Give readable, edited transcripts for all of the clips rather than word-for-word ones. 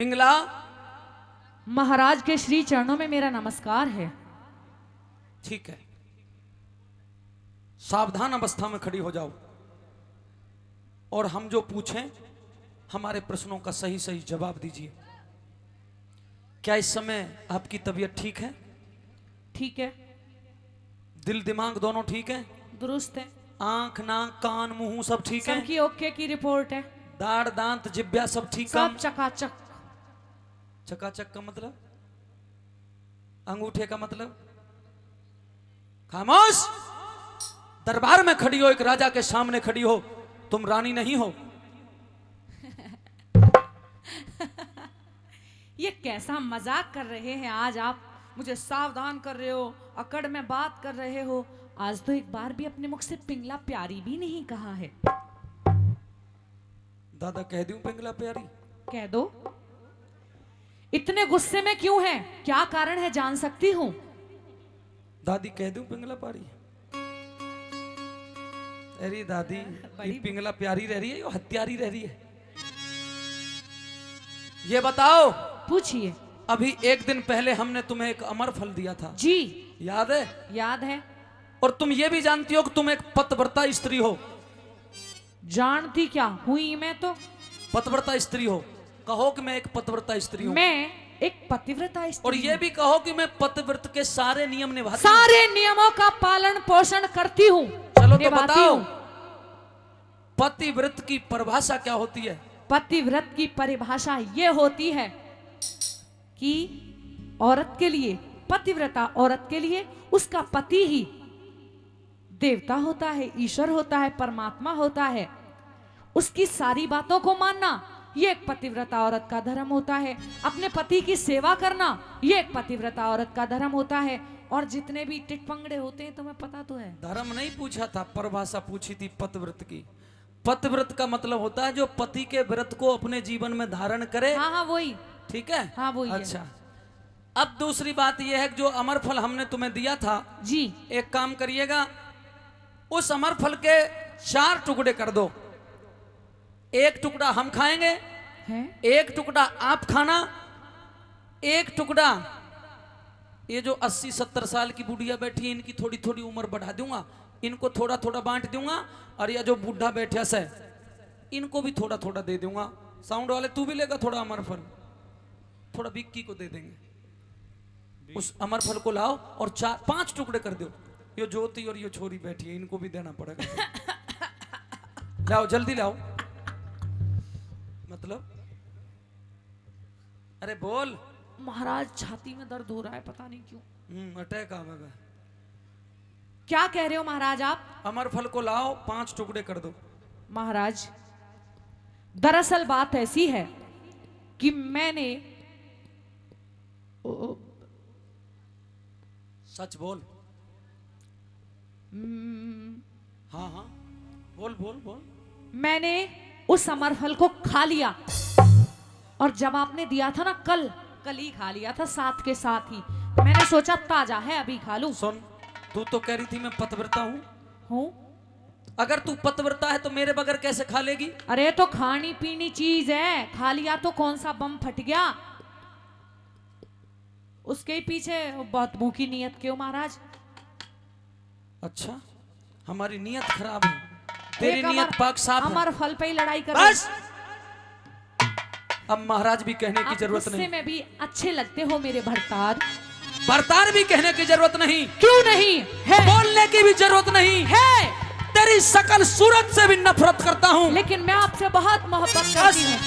पिंगला महाराज के श्री चरणों में मेरा नमस्कार है। ठीक है, सावधान अवस्था में खड़ी हो जाओ और हम जो पूछें हमारे प्रश्नों का सही सही जवाब दीजिए। क्या इस समय आपकी तबीयत ठीक है? ठीक है, दिल दिमाग दोनों ठीक है? दुरुस्त है, आंख नाक कान मुंह सब ठीक है? सबकी ओके की रिपोर्ट है, दाढ़ दांत जिब्या सब ठीक है? सब चकाचक। चकाचक का मतलब? अंगूठे का मतलब? खामोश! दरबार में खड़ी हो, एक राजा के सामने खड़ी हो, तुम रानी नहीं हो। ये कैसा मजाक कर रहे हैं आज आप? मुझे सावधान कर रहे हो, अकड़ में बात कर रहे हो। आज तो एक बार भी अपने मुख से पिंगला प्यारी भी नहीं कहा है। दादा कह दूं पिंगला प्यारी? कह दो। इतने गुस्से में क्यों हैं? क्या कारण है, जान सकती हूँ? दादी कह दूं पिंगला प्यारी? अरे दादी, ये पिंगला प्यारी रह रही है या हत्यारी रह रही है? ये बताओ। पूछिए। अभी एक दिन पहले हमने तुम्हें एक अमर फल दिया था, जी याद है? याद है। और तुम ये भी जानती हो कि तुम एक पतिव्रता स्त्री हो। जानती क्या हुई? मैं तो पतिव्रता स्त्री हो। कहो कि मैं एक पतिव्रता स्त्री हूं। मैं एक पतिव्रता स्त्री और ये भी कहो कि मैं पतिव्रत के सारे नियम निभाती हूं। सारे नियमों का पालन पोषण करती हूँ। चलो तो बताओ, पतिव्रत की परिभाषा क्या होती है? पतिव्रत की परिभाषा ये होती है कि औरत के लिए, पतिव्रता औरत के लिए उसका पति ही देवता होता है, ईश्वर होता है, परमात्मा होता है। उसकी सारी बातों को मानना ये एक पतिव्रता औरत का धर्म होता है। अपने पति की सेवा करना ये एक पतिव्रता औरत का धर्म होता है। और जितने भी टिटपंगड़े होते हैं तुम्हें पता तो है। धर्म नहीं पूछा था, परिभाषा पूछी थी पतिव्रत की। पतिव्रत का मतलब होता है जो पति के व्रत को अपने जीवन में धारण करे। हाँ हाँ वही। ठीक है, हाँ वही। अच्छा, अब दूसरी बात यह है कि जो अमर फल हमने तुम्हें दिया था, जी एक काम करिएगा, उस अमर फल के 4 टुकड़े कर दो। एक टुकड़ा हम खाएंगे है? एक टुकड़ा आप खाना, एक टुकड़ा ये जो 80-70 साल की बुढ़िया बैठी है इनकी थोड़ी थोड़ी उम्र बढ़ा दूंगा, इनको थोड़ा थोड़ा बांट दूंगा। और ये जो बूढ़ा बैठा से इनको भी थोड़ा थोड़ा दे दूंगा। साउंड वाले तू भी लेगा थोड़ा अमर फल, थोड़ा विक्की को दे देंगे। उस अमर फल को लाओ और 4-5 टुकड़े कर दो। ये ज्योति और ये छोरी बैठी है, इनको भी देना पड़ेगा। लाओ जल्दी लाओ। मतलब अरे बोल। महाराज छाती में दर्द हो रहा है, पता नहीं क्यों। अटैक आवेगा। क्या कह रहे हो महाराज आप? अमर फल को लाओ, 5 टुकड़े कर दो। महाराज दरअसल बात ऐसी है कि मैंने सच बोल। हाँ हाँ बोल बोल बोल। मैंने उस अमर फल को खा लिया। और जब आपने दिया था ना, कल ही खा लिया था, साथ के साथ ही। मैंने सोचा ताजा है अभी खा लूं। सुन, तू तो कह रही थी मैं पतिव्रता हूँ। अगर तू पतिव्रता है तो मेरे बगैर कैसे खा लेगी? अरे तो खानी पीनी चीज है, खा लिया तो कौन सा बम फट गया? उसके ही पीछे बहुत भूखी नियत क्यों महाराज? अच्छा, हमारी नियत खराब है, तेरी नियत पाक साफ है। अमर फल पे ही लड़ाई कर। बस, अब महाराज भी कहने की जरूरत नहीं। में भी अच्छे लगते हो मेरे भरतार। भरतार भी कहने की जरूरत नहीं। क्यों नहीं है? बोलने की भी जरूरत नहीं है। तेरी सकल सूरत से भी नफरत करता हूं। लेकिन मैं आपसे बहुत मोहब्बत करती हूँ।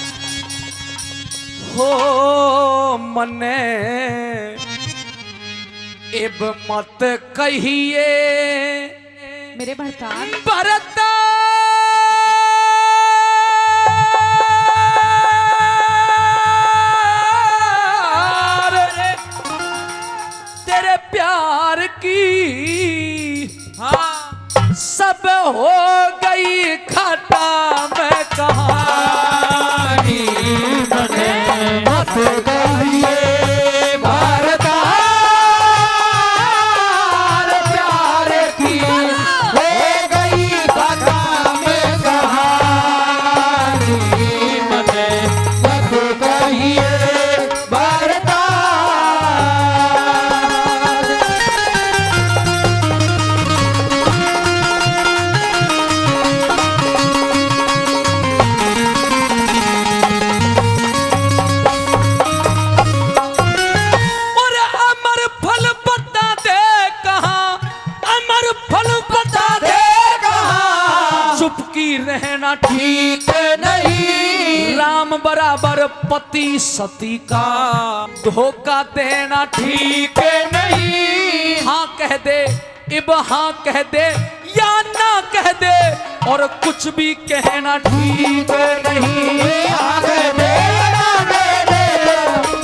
हो मने इब मत कहिए मेरे भरतार। भरतार, तेरे प्यार की हाँ सब हो गई खटा। मैं कहानी मत कहिए भरतार, प्यार की हो गई खटा। ठीक नहीं, राम बराबर पति सती का धोखा देना ठीक नहीं, हाँ कह दे इब हाँ कह दे या ना कह दे और कुछ भी कहना ठीक नहीं। आगे दे ना दे दे,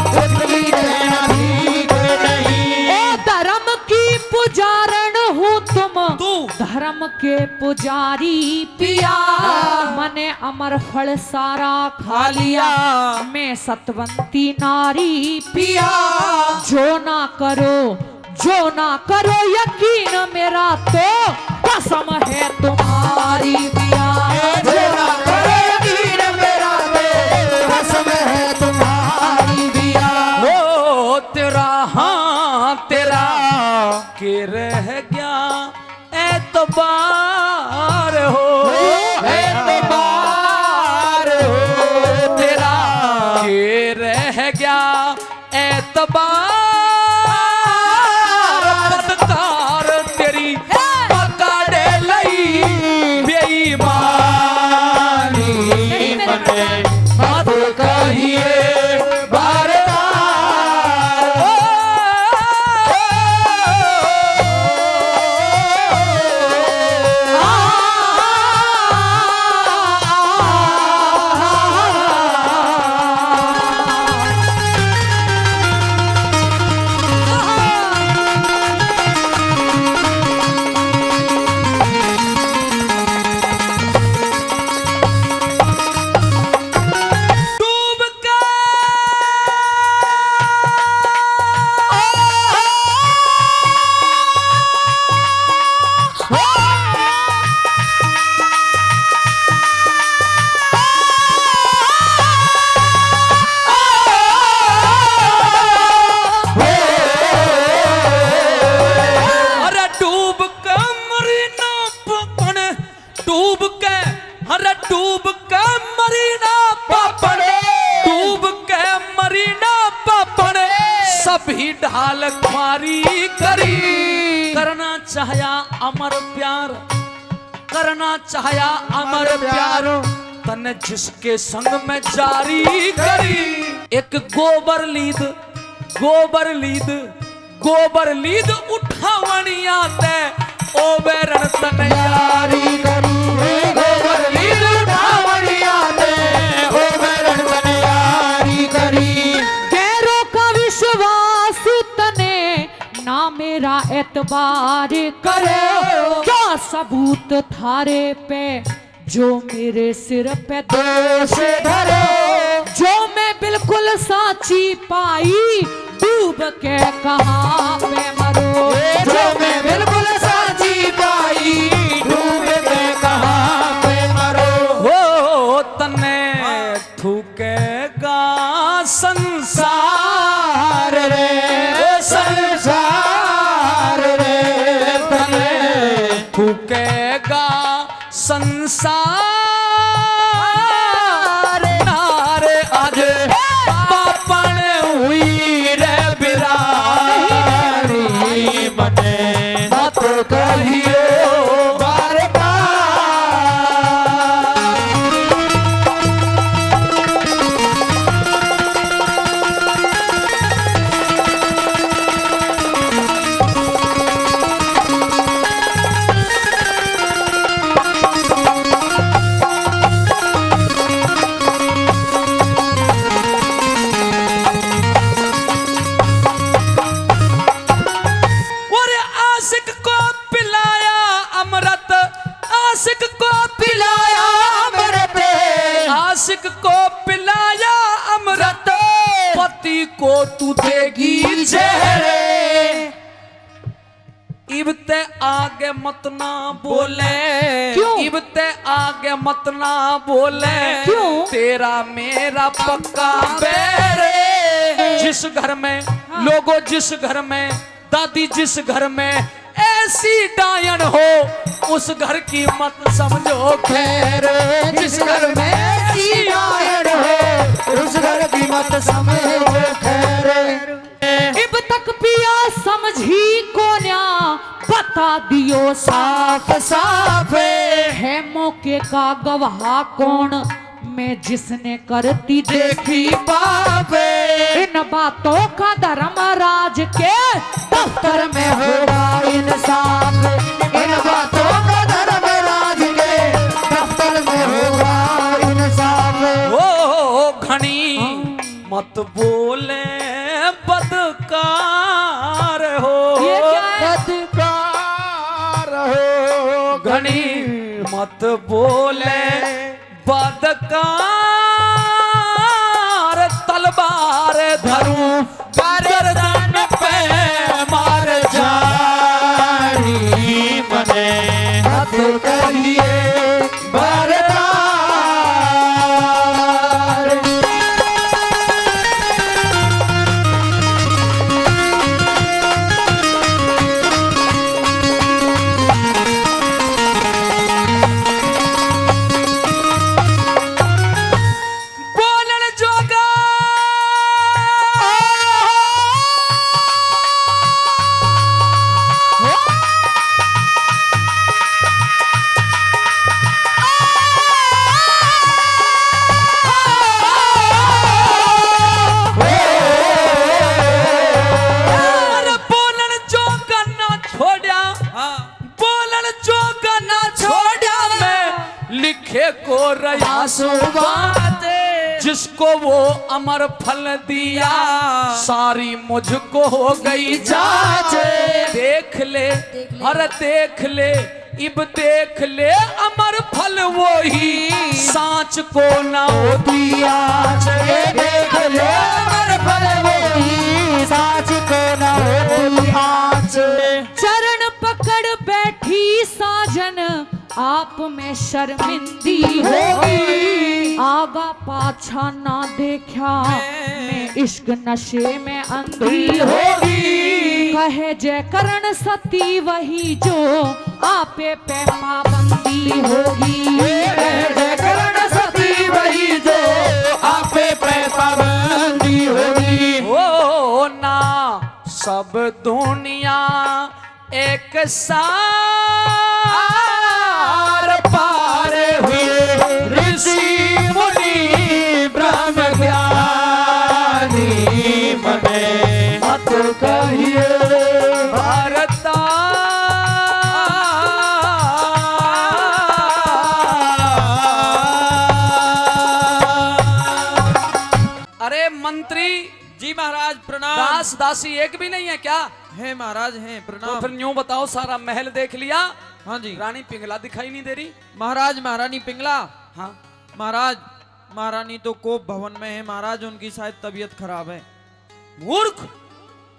कुछ भी कहना ठीक नहीं। ओ धर्म की पुजारण हूँ तुम, तू धर्म के पुजारी पिया, मने अमर फल सारा खा लिया, मैं सतवंती नारी पिया, जो ना करो यकीन मेरा तो कसम है तुम्हारी पिया, जो ना करो यकीन मेरा तो कसम है तुम्हारी पिया। हो तेरा हाँ तेरा के रह गया एतबार हो, एतबार हो तेरा के रह गया एतबार, पदकार तेरी पकड़ लई बेईमानी, मने मत कहिए बार डूब के अरे डूब के मरी ना पापन, डूब के अरे डूब के मरी ना पापन, डूब के मरी ना पापन, सभी ढाल ख्वारी करी, करना चाहया अमर प्यार, करना चाहया अमर प्यार, तन जिसके संग में जारी करी, एक गोबर लीद उठावनिया ते ओ बेरन तन यारी करी, गोबर लीड उठावनिया दे, ओ बेरन तन यारी करी। गैरों का विश्वास तने ना मेरा एतबार करे, क्या सबूत थारे पे जो मेरे सिर पे दोष धरे, जो मैं बिल्कुल साची पाई, डूब के कहाँ पे मरो, जो मैं बिल्कुल साची पाई, डूब के कहाँ पे मरो। हो तने थूकेगा संसार संसार रे संसार रे, तने थूकेगा संसार नारे आज पापन हुई रे बिरारी, मने मत कहिए बार बार। और आशिक को पिलाया अमृत, आशिक को पिलाया अमृत, आशिक को पिलाया अमृत, पति को तू देगी जहरे, इबते आगे मत ना बोले, क्यों? इबते आगे मत ना बोले, क्यों? तेरा मेरा पक्का बैरे, जिस घर में लोगों, जिस घर में दादी, जिस घर में ऐसी डायन हो उस घर की मत समझो खैर, जिस घर में ऐसी डायन हो उस घर की मत समझो खैर। इब तक पिया समझी को न्या बता दियो साफ साफ है मौके का गवाह कौन, मैं जिसने करती देखी पापे इन बातों का धर्मराज के दफ्तर में होगा इंसाफ, इन बातों का धर्मराज के दफ्तर में होगा इंसाफ। ओ घनी मत बोले बदकार हो, ये क्या है? बदकार हो घनी मत बोले बदकार, तलवार धरूं गर्दन पे मार जानी मने मत करिए बरदार। बोलन जोगा अरे बोलन जोगा ना छोड़ा, बोलन जोगा ना छोड़ा, मैं लिखे को रहा सुबाते जिसको वो अमर फल दिया, सारी मुझको हो गई जांच। देख ले अरे देख ले इब देख ले अमर फल वो ही सांच को ना हो दिया ये देख ले अमर फल वही साच को न हो आँच। चरण पकड़ बैठी साजन आप में शर्मिंदी होगी, आगा पाछा ना देखा मैं इश्क नशे में अंधी होगी। कहे जय करण सती वही जो आपे पे पाबंदी होगी। जय करण सती वही जो आपे पे पाबंदी होगी। ओ ना सब दुनिया एक सार पार हुए ऋषि मुनि ब्रह्म ज्ञानी मने मत कहिए भारता। अरे मंत्री जी महाराज प्रणाम। दास दासी एक भी नहीं है क्या? है महाराज हैं तो प्रणाम। फिर यूं बताओ, सारा महल देख लिया, हाँ जी रानी पिंगला दिखाई नहीं दे रही? महाराज महारानी पिंगला। हाँ महाराज महारानी तो कोप भवन में है महाराज, उनकी शायद तबीयत खराब है। मूर्ख,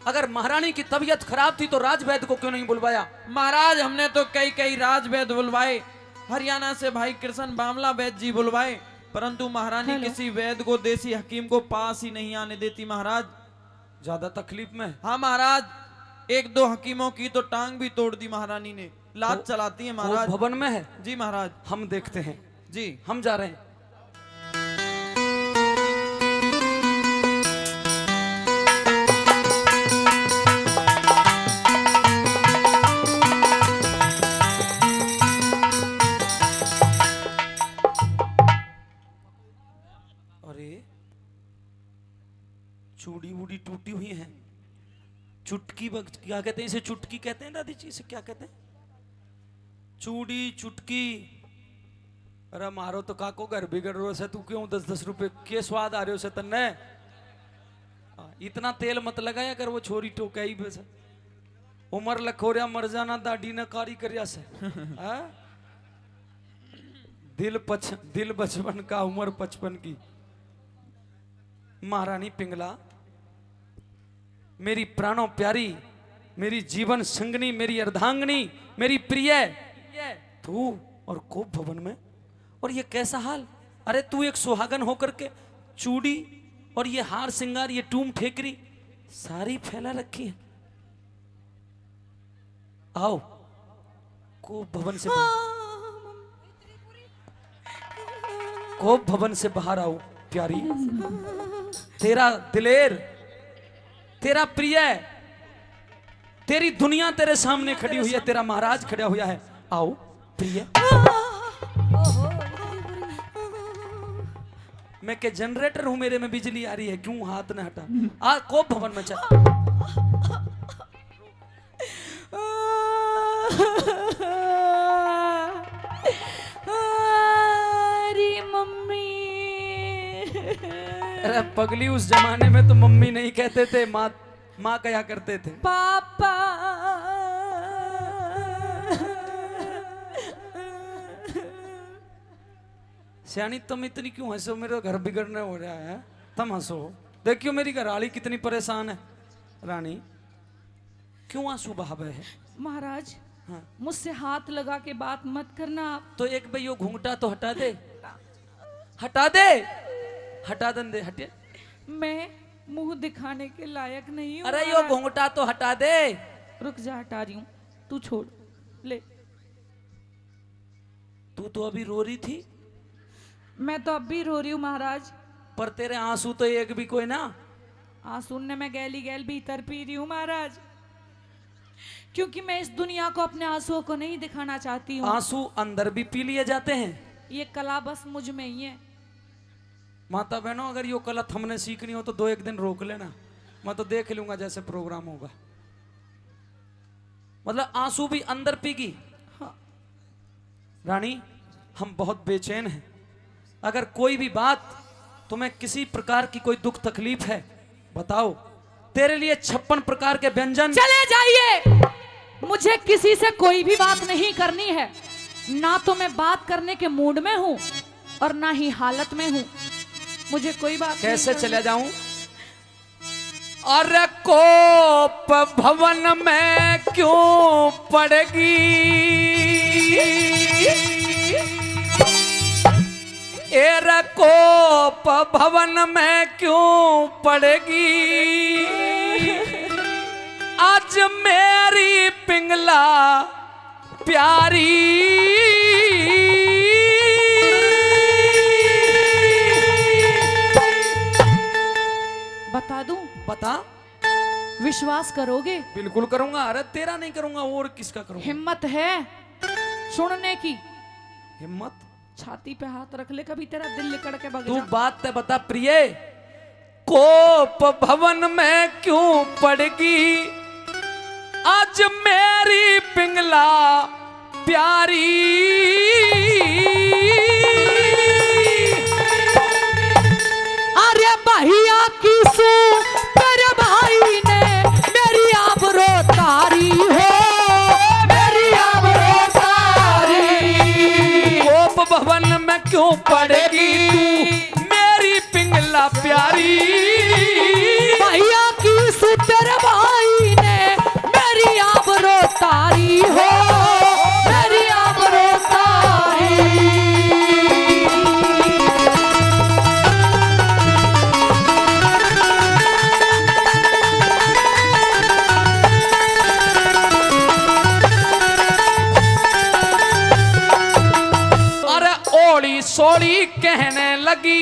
अगर महारानी की तबीयत खराब थी तो राजवैद्य को क्यों नहीं बुलवाया? महाराज हमने तो कई कई राजवैद्य बुलवाए, हरियाणा से भाई कृष्ण बामला वैद्य जी बुलवाए, परंतु महारानी किसी वैद्य को देसी हकीम को पास ही नहीं आने देती महाराज। ज्यादा तकलीफ में? हाँ महाराज, एक दो हकीमों की तो टांग भी तोड़ दी महारानी ने, लात चलाती है वो महाराज। भवन में है? जी महाराज। हम देखते हैं जी हम जा रहे हैं। अरे चूड़ी वूड़ी टूटी हुई है, चुटकी क्या कहते हैं इसे? चुटकी कहते हैं दादी जी, इसे क्या कहते हैं? चूड़ी चुटकी। अरे मारो तो काको घर बिगड़ रहे से, तू क्यों 10-10 रुपए के स्वाद आ रहे हो से तन्ने? इतना तेल मत लगाया कर, वो छोरी टोका ही बस। उमर लखोरिया मर जाना दाढ़ी न कारी करिया से। दिल बचपन का, उम्र 55 की। महारानी पिंगला, मेरी प्राणों प्यारी, मेरी जीवन संगनी, मेरी अर्धांगनी, मेरी प्रिय, तू और कोप भवन में, और ये कैसा हाल? अरे तू एक सुहागन होकर के चूड़ी और ये हार सिंगार, ये टूम ठेकरी सारी फैला रखी है। आओ कोप भवन से कोप भवन से बाहर आओ प्यारी। तेरा दिलेर, तेरा प्रिय, तेरी दुनिया तेरे सामने खड़ी हुई है, तेरा महाराज खड़ा हुआ है। आओ प्रिय। मैं के जनरेटर हूं, मेरे में बिजली आ रही है, क्यों हाथ न हटा। आ कोप भवन में चल। अरे मम्मी। अरे पगली, उस जमाने में तो मम्मी नहीं कहते थे, माँ माँ कहा करते थे। पापा। सियानी तुम इतनी क्यों हंसो, मेरा घर बिगड़ने हो रहा है, तुम हंसो। देखियो मेरी घरवाली कितनी परेशान है। रानी क्यों आंसू बहावे है? महाराज, हाँ। मुझसे हाथ लगा के बात मत करना आप। तो एक भाई यो घूंघटा तो हटा दे, हटा दे, हटा दे, हटे। मैं मुंह दिखाने के लायक नहीं हूँ। अरे यो घूंघटा तो हटा दे। रुक जा, हटा रही हूँ, तू छोड़ ले। तू तो अभी रो रही थी। मैं तो अब भी रो रही हूँ महाराज। पर तेरे आंसू तो एक भी कोई ना। आंसू ने मैं गैली गैल भीतर पी रही हूँ महाराज, क्योंकि मैं इस दुनिया को अपने आंसुओं को नहीं दिखाना चाहती हूँ। आंसू अंदर भी पी लिए जाते हैं। ये कला बस मुझ में ही है। माता बहनों, अगर यो कला हमने सीखनी हो तो 2-1 दिन रोक लेना, मैं तो देख लूंगा जैसे प्रोग्राम होगा। मतलब आंसू भी अंदर पीगी। हाँ। रानी, हम बहुत बेचैन हैं। अगर कोई भी बात तुम्हें किसी प्रकार की कोई दुख तकलीफ है, बताओ, तेरे लिए 56 प्रकार के व्यंजन। चले जाइए, मुझे किसी से कोई भी बात नहीं करनी है। ना तो मैं बात करने के मूड में हूँ और ना ही हालत में हूँ। मुझे कोई बात कैसे नहीं चले जाऊं? अरे कोप भवन में क्यों पड़ेगी, एरा कोप भवन में क्यों पड़ेगी, आज मेरी पिंगला प्यारी। बता दूं? बता। विश्वास करोगे? बिल्कुल करूंगा। अरे तेरा नहीं करूंगा और किसका करूंगा? हिम्मत है सुनने की? हिम्मत? छाती पे हाथ रख ले, कभी तेरा दिल निकल के भग तू जा। बात ते बता प्रिय, कोप भवन में क्यों पड़गी, आज मेरी पिंगला प्यारी। अरे भैया की सू तेरे भाई ने मेरी आबरो तारी हो, मेरी आबरो तारी। कोप भवन में क्यों पड़ेगी तू मेरी पिंगला प्यारी। भैया की सू तेरे भाई ने मेरी आबरो तारी हो, मेरी आबरो तारी। ओली सोली कहने लगी,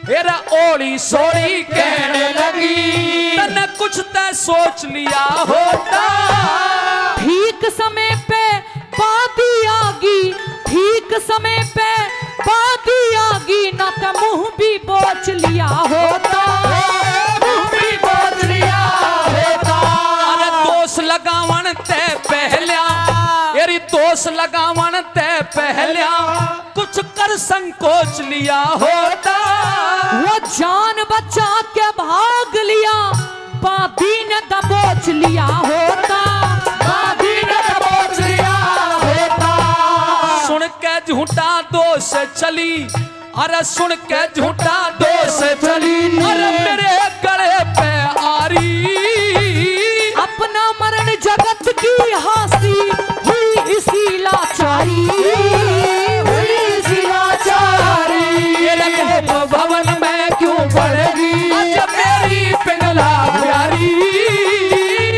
हेरा ओली सोली कहने लगी, तने कुछ तय सोच लिया होता। ठीक समय पे बाती आगी, ठीक समय पे बाती आगी, न तो मुंह भी बोच लिया होता, मुंह भी बोच लिया होता। अरे दोष लगावन ते पहल्या, यारी दोष लगावन ते पहल्या, कुछ कर संकोच लिया होता। वो जान बचा के भाग लिया, बाबी ने दबोच लिया होता, बाबी ने दबोच लिया होता। सुन के झूठा दोष चली, अरे सुन के झूठा दोष चली, अरे मेरे गले पे आरी। अपना मरण जगत की हंसी हुई इसी लाचारी, हुई इसी लाचारी। कोप भवन में क्यों पड़ेगी, आज मेरी पिंगला प्यारी।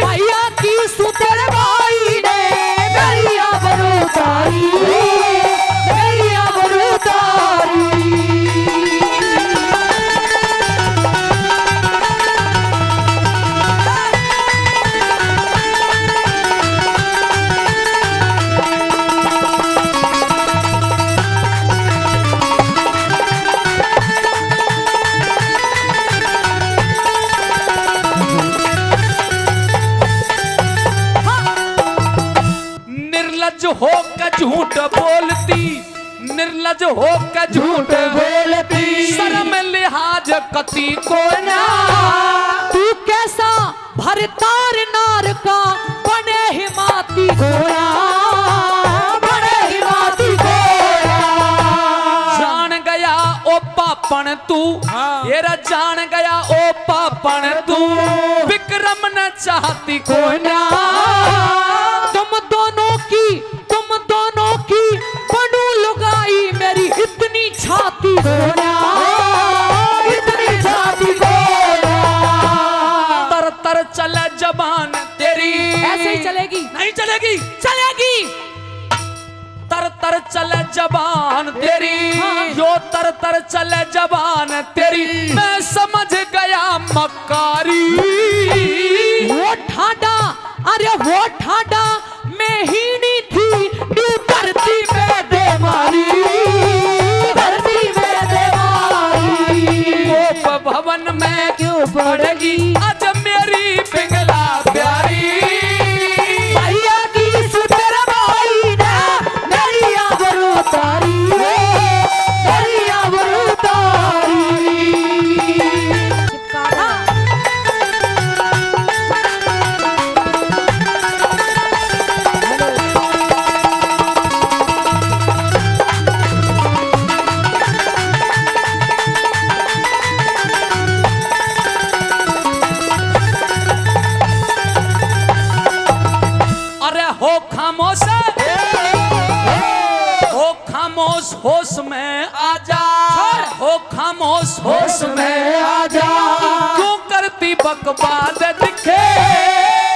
भैया की सुतर भाई ने मेरी आबरू तारी, मेरी आबरू तारी। निर्लज हो के झूठ बोलती, निर्लज हो के झूठ बोलती, शर्म लिहाज कति को ना। तू कैसा भरतार नार का बने हिमाती घोड़ा, बने हिमाती घोड़ा। जान गया ओ पापन तू, येरा जान गया ओ पापन तू, विक्रम न चाहती को ना। तुम दोनों की बनू लुगाई मेरी इतनी छाती घोड़ा, इतनी छाती घोड़ा। तर तर चले जबान तेरी, ऐसे ही चलेगी, नहीं चलेगी, चलेगी। तर तर चले जबान तेरी, जो तर तर चले जबान तेरी, मैं समझ गया मक्कारी। वो ठाडा, अरे वो ठाडा मैं ही नहीं थी, तू धरती में दे मारी, धरती में दे मारी। गोप भवन में क्यों पड़ेगी आज मेरी पिंगला प्यारी। भैया की सुतर भाई ने मेरी आबरू तारी, मेरी आबरू तारी। चिपकारा हो खामोश, हो खामोश होश में आजा, हो खामोश होश में आजा। क्यों करती बकवाद दिखे,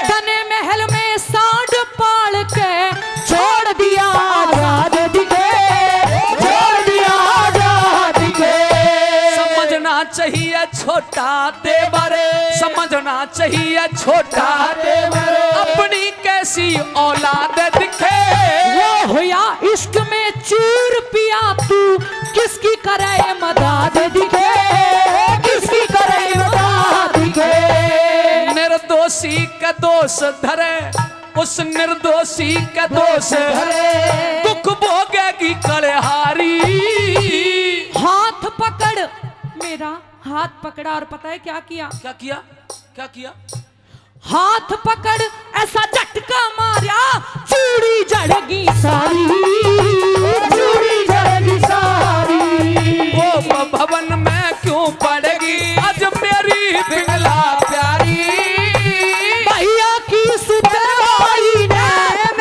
तने महल में सांड पाल के छोड़ दिया आजाद दिखे, छोड़ दिया आजाद दिखे। समझना चाहिए छोटा देवर, समझना चाहिए छोटा देवर, अपनी कैसी औलाद दिखे। वो हुआ इश्क में चूर पिया तू, किसकी करे मदद दिखे, किसकी करे मदद दिखे। निर्दोषी का दोष धरे, उस निर्दोषी का दोष धरे, दुख भोगेगी कलहारी। हाथ पकड़, मेरा हाथ पकड़ा और पता है क्या किया, क्या किया, क्या किया? हाथ पकड़ ऐसा झटका मारा, चूड़ी जड़गी सारी, चूड़ी जड़गी सारी। वो भवन में क्यों पड़ेगी आज मेरी पिंगला प्यारी। भैया की सुतरवाई ने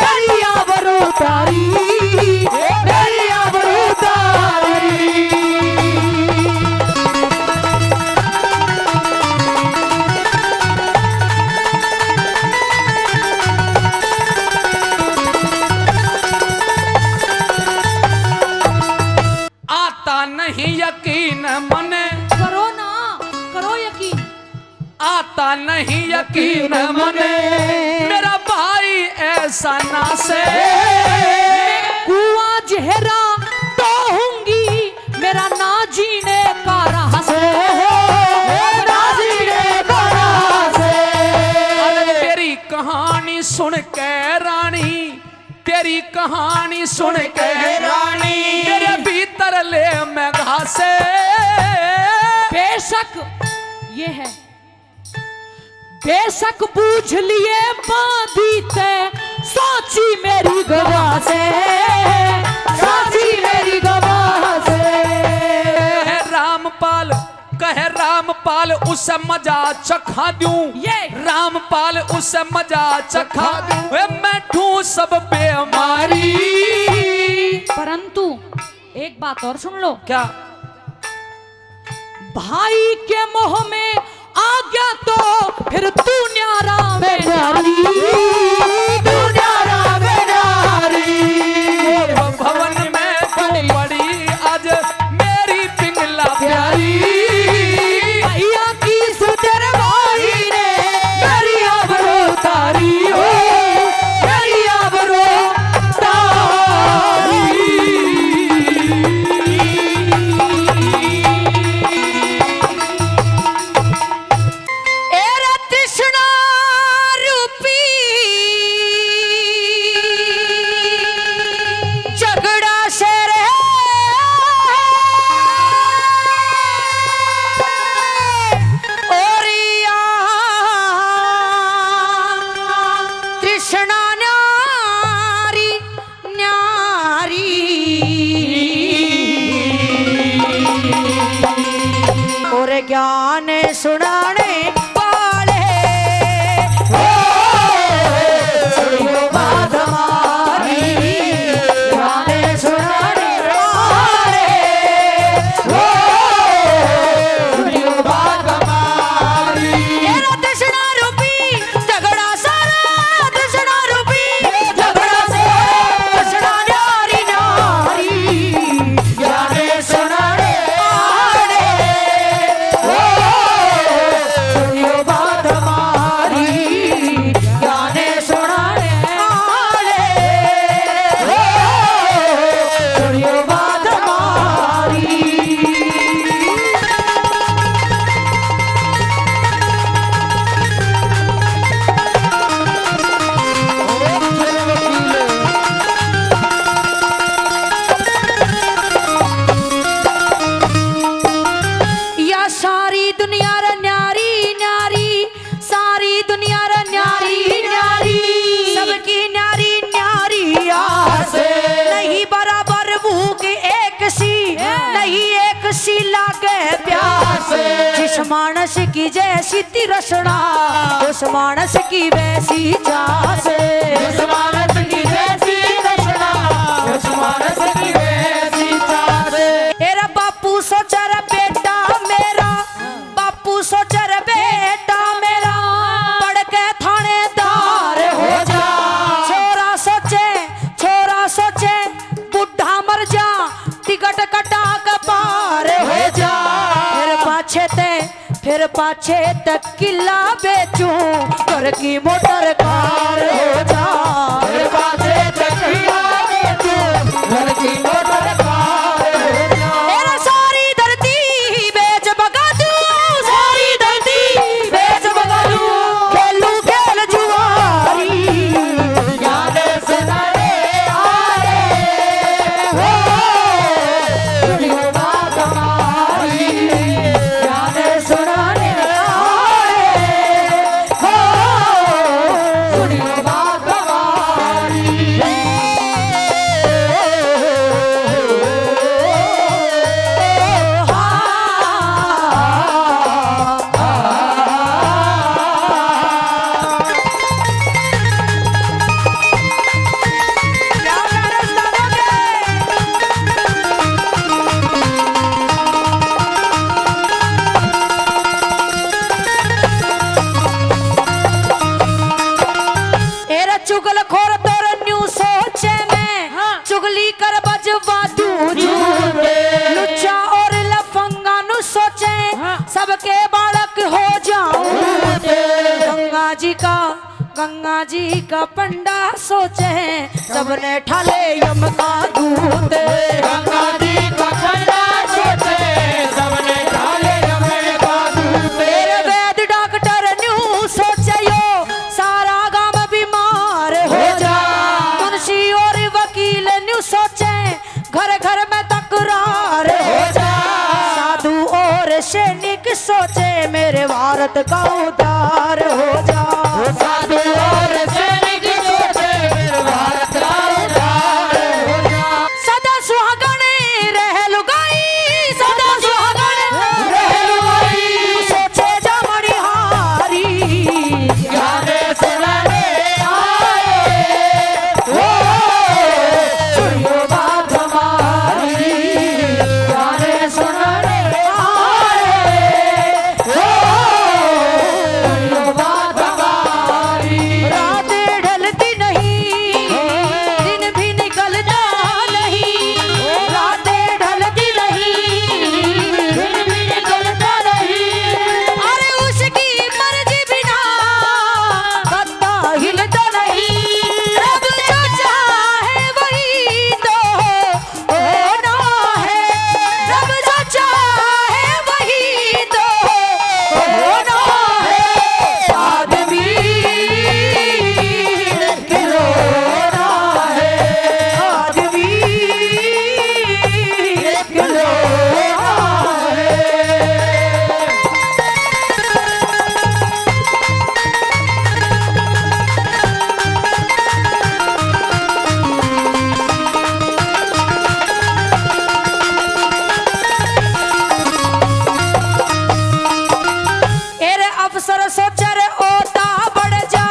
मेरी आबरू तारी, मेरी आबरू तारी। नहीं यकीन मने, करो ना, करो यकीन। आता नहीं यकीन मने, मेरा भाई ऐसा ना से। कुआं जहरा तो होंगी, मेरा ना जीने का राह से, ना जीने का राह से। अरे तेरी कहानी सुन के रानी, तेरी कहानी सुन के रानी, तेरे भीतर ले मैं घासे। बेशक ये है, बेशक बूझ लिए बांधी ते, सोची मेरी गवाह से, सोची मेरी गवाह से। कहे रामपाल, कहे रामपाल उसे मजा चखा दूं, ये रामपाल उसे मजा चखा दूं, वे मैं ठूं सब बेमारी। परंतु एक बात और सुन लो, क्या? भाई के मोह में आ गया तो फिर तू न्यारा में न्यारी, तू न्यारा में न्यारी। वो भवन में क्यों पड़ी आज मेरी पिंगला प्यारी। भैया की सुतर भाई ने मेरी आबरू तारी, हो मेरी आबरू तारी। एरे नहीं बराबर भूख एक सी, नहीं एक सी लागे प्यास। जिस मानस की जैसी तिरसना, उस मानस की वैसी चास। जिस मानस की जैसी रचना, उस मानस की वैसी चास। तेरा बापू सोचा रे बेटा मेरा, बापू सोचा रे बेटा मेरा, पढ़ के थानेदार हो जा। छोरा सोचे बुढ़ा मर जा, टिकट कटा के पार हो जा। फिर पाछे तक किला बेचूं, घर की मोटर कार हो जा। फिर पाछे तक किला बेचूं, घर की मोटर कार हो जा। तेरा सारी धरती बेच बगा दूं, सारी धरती बेच बगा दूं, खेलू खेल जुआरी। गाने सुनाने आए हो, दुनिया बात हमारी। गाने सुनाने आए हो, दुनिया बात हमारी। तेरा चुगल खोर तोर न्यू सोचे में, चुगली कर बजवा दूं लुच्चा और लफंगा नु सोचे, सबके बालक हो जाऊं। गंगा जी का पंडा सोचे, सबने ठाले यम का दूत। गंगा जी का खंडा सोचे, सबने ढाले यमन का दूत। मेरे वैद डॉक्टर न्यू सोचे यो, सारा गांव बीमार हो जा। मुंशी और वकील न्यू सोचे, घर घर में तकरार हो जा। साधु और सैनिक सोचे, मेरे भारत का उद्धार हो जा। साधु और सैनिक सोचे, मेरे भारत का उद्धार हो जा। सदा सुहागण रह लुगाई, सदा सुहागण रह लुगाई, सोचे जा मणिहारी। गाने सुनाने आए हो, सुनियो बात हमारी। गाने सुनाने आए हो, सुनियो बात हमारी। रात ढलती नहीं, दिन भी निकलता नहीं। रात ढलती नहीं, दिन भी निकलता नहीं। अरे उसकी मर्जी बिना पत्ता हिलता नहीं। रब जो चाहे वही तो होना है, रब जो चाहे वही तो होना है। आदमी खिलौना है, आदमी खिलौना है। एरे अफसर सोचे रे ओता बढ़ जा,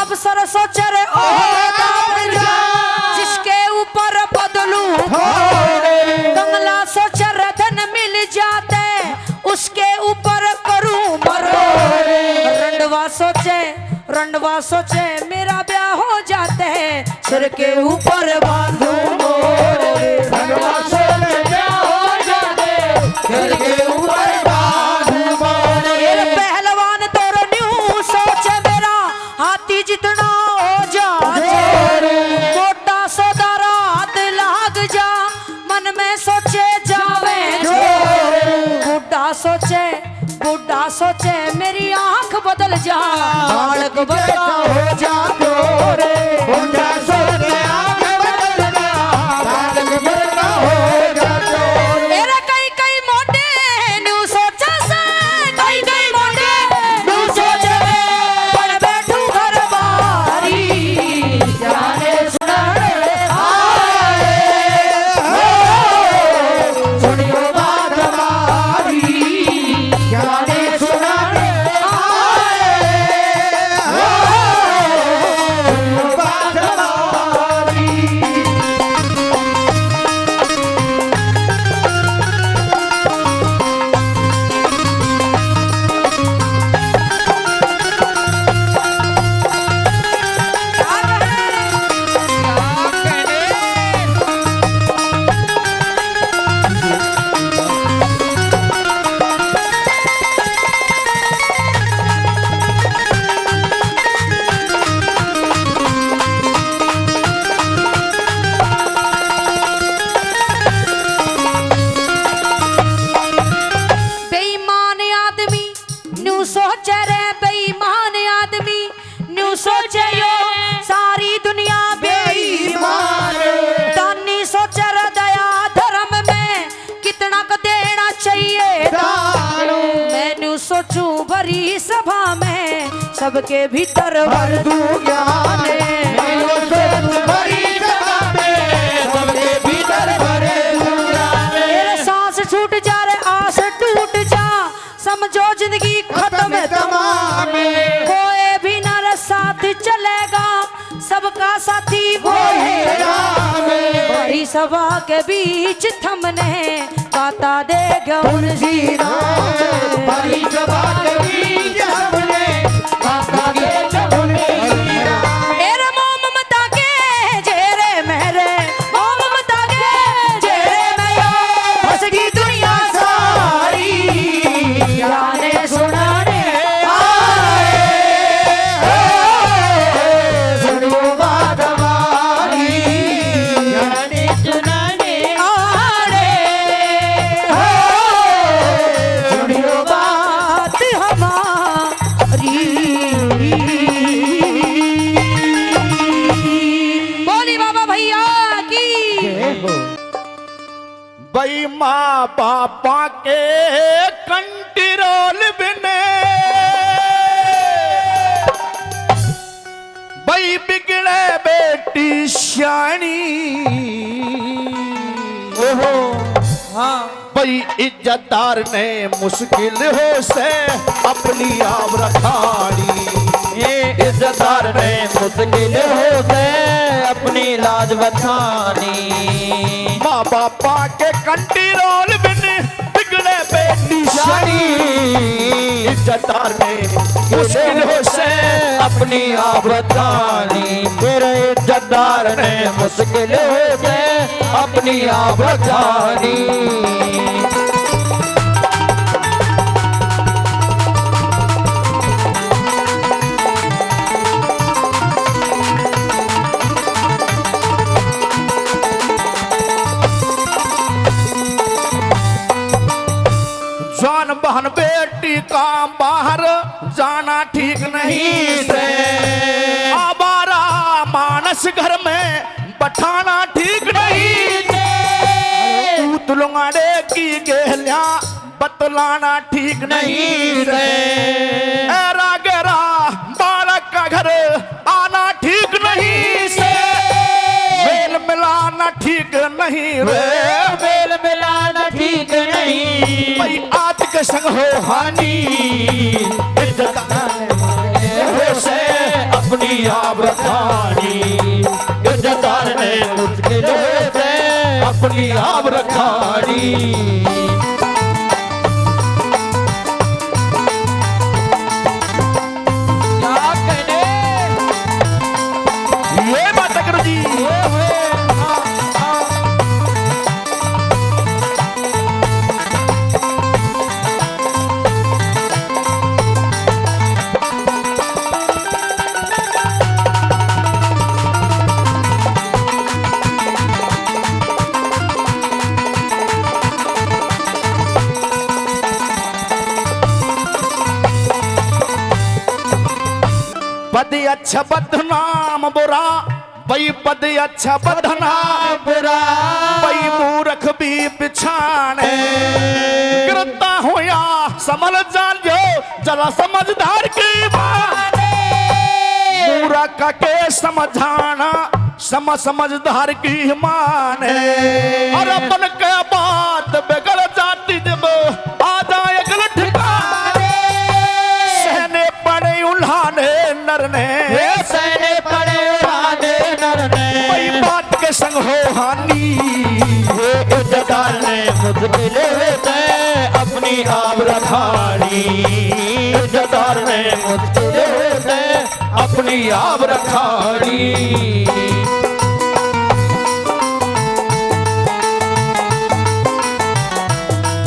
अफसर सोचे रे ओता बढ़ जा। जिसके ऊपर बदलू बंगला सोचे रे धन मिल जाते, उसके ऊपर करूं मरो। रंडवा सोचे मेरा ब्याह हो जाते, सिर के ऊपर बांधू मोरे। भगवान सोच क्या हो जाते, दिल के ऊपर बांधू मोरे। ये पहलवान तोर न्यू सोचे, मेरा हाथी जितना हो जा। मोटा सौदा रात लाग जा, मन में सोचे जावे बुढ़ा सोचे मेरी आंख बदल जा, बालक बड़ा हो जा तोरे। बुढ़ा सोच आँख बदल जा, बालक बड़ा हो जा तोरे। मेरा कई मोटे न्यू सोचा से, कई मोटे न्यू सोचे पर बैठू घर बारी। गाने सुनाने आए सोचूं भरी सभा में सबके भीतर भर दूं ज्ञान मेरो सोच भरी सभा में सबके भीतर भरे दुनियाने। मेरे सांस छूट जा रे आस टूट जा समझो जिंदगी खत्म तमाम कोई भी ना रे साथ चलेगा सबका साथी वो है राम बड़ी सभा के बीच थमने गाता देगा मुंशी राम बड़ी सभा के बीच हमने गाता देगा मुंशी राम। मेरे मोह ममता के जेरे मेरे मोह ममता के जेरे मेरा हंसगी दुनिया सारी गाने सुनाने सुनो बात हमारी गाने सुनाने आरे सुनियो बात बात हमारी बोली बाबा भैया की बई माँ पापा के कंट्रोल बिने बई बिगड़े बेटी श्याणी ओहो हाँ बई इज्जतदार ने मुश्किल हो से अपनी आव रखानी ये इज्जतदार ने मुश्किल हो से अपनी लाज बचानी माँ बापा के कंट्रोल बिने बिगड़े बेटी श्याणी इज्जतदार ने मुश्किल हो से अपनी आबदानी तेरे इज्जतदार ने मुश्किल हो से अपनी आबदानी जान बहन बेटी का बाहर जाना ठीक नहीं से आवारा मानस घर में बैठाना ठीक नहीं से तू लुंगाड़े की गेलिया बतलाना ठीक नहीं से एरा गेरा बालक का घर आना ठीक नहीं से मेल मिलाना ठीक नहीं रे बेल मिलाना ठीक नहीं भाई आज के संग हो हानि इज्जतदार हो से अपनी आब रखानी इज्जतदार ने मुश्किल हो से अपनी आब रखानी क्या कहने ये बात करो जी पद अच्छा बदनाम बुरा बई पद अच्छा बदनाम बुरा बई मूर्ख भी पिछाने गिरता हो या समझ जान जो जरा समझदार की बात मूर्ख के समझाना समझदार की माने और अपन के बात बिगड़ जाती जब आ जाए गलत ठिकाने सहने पड़े उल्हाने नरने सहने पड़े उड़ाने नरने कोई बात के संग हो हानि इज्जतदार ने मुश्किल से अपनी आब रखानी इज्जतदार ने मुश्किल से अपनी आब रखानी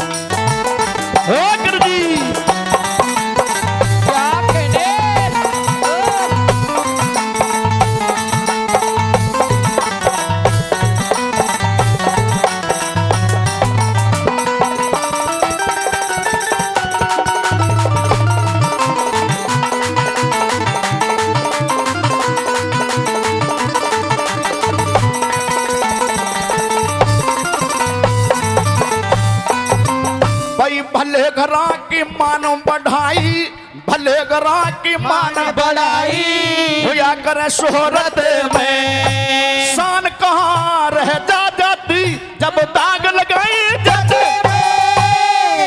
ओ गुरुजी क्या कहने भले घरा की मानो बढ़ाई ले गरा की मान बढ़ाई हुआ करे शोहरत में शान कहाँ रह जाती जब दाग लगाई जाते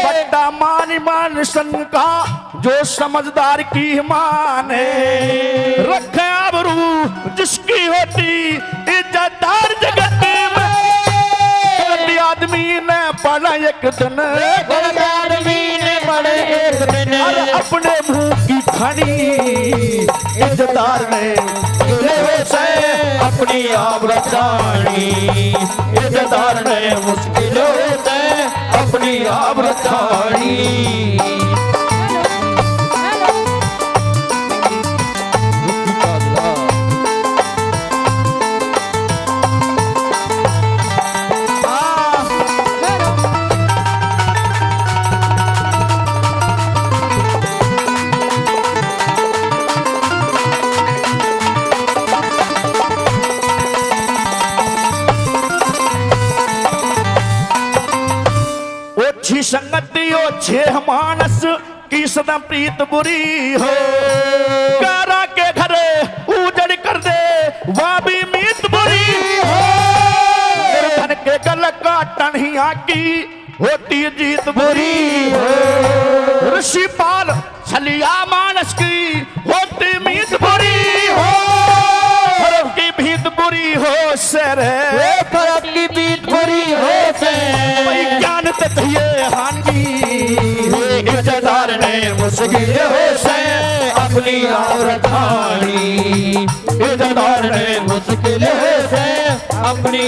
बड़ा मान सन का जो समझदार की माने रखे आबरू जिसकी होती इज्जतदार जगत में आदमी ने पढ़ा एक दिन आदमी ने पढ़े एक दिन अरे अपने मुंह की खानी इज्जतदार ने से अपनी आप रखानी इज्जतदार ने मुश्किलों से अपनी आप रखानी अच्छी संगति अच्छे मानस की सदा प्रीत बुरी हो कारा के घरे उजड़ कर दे वह भी मीत बुरी हो निर्धन के गल का टनिया की होती जीत बुरी हो ऋषिपाल छलिया मानस की होती मीत बुरी हो फर्क की भीत बुरी हो सर फर्क की बीत बुरी हो से ज्ञान तथिए हानि इज्जतदार ने मुश्किल हो से अपनी रखानी इज्जतदार ने मुश्किल हो से अपनी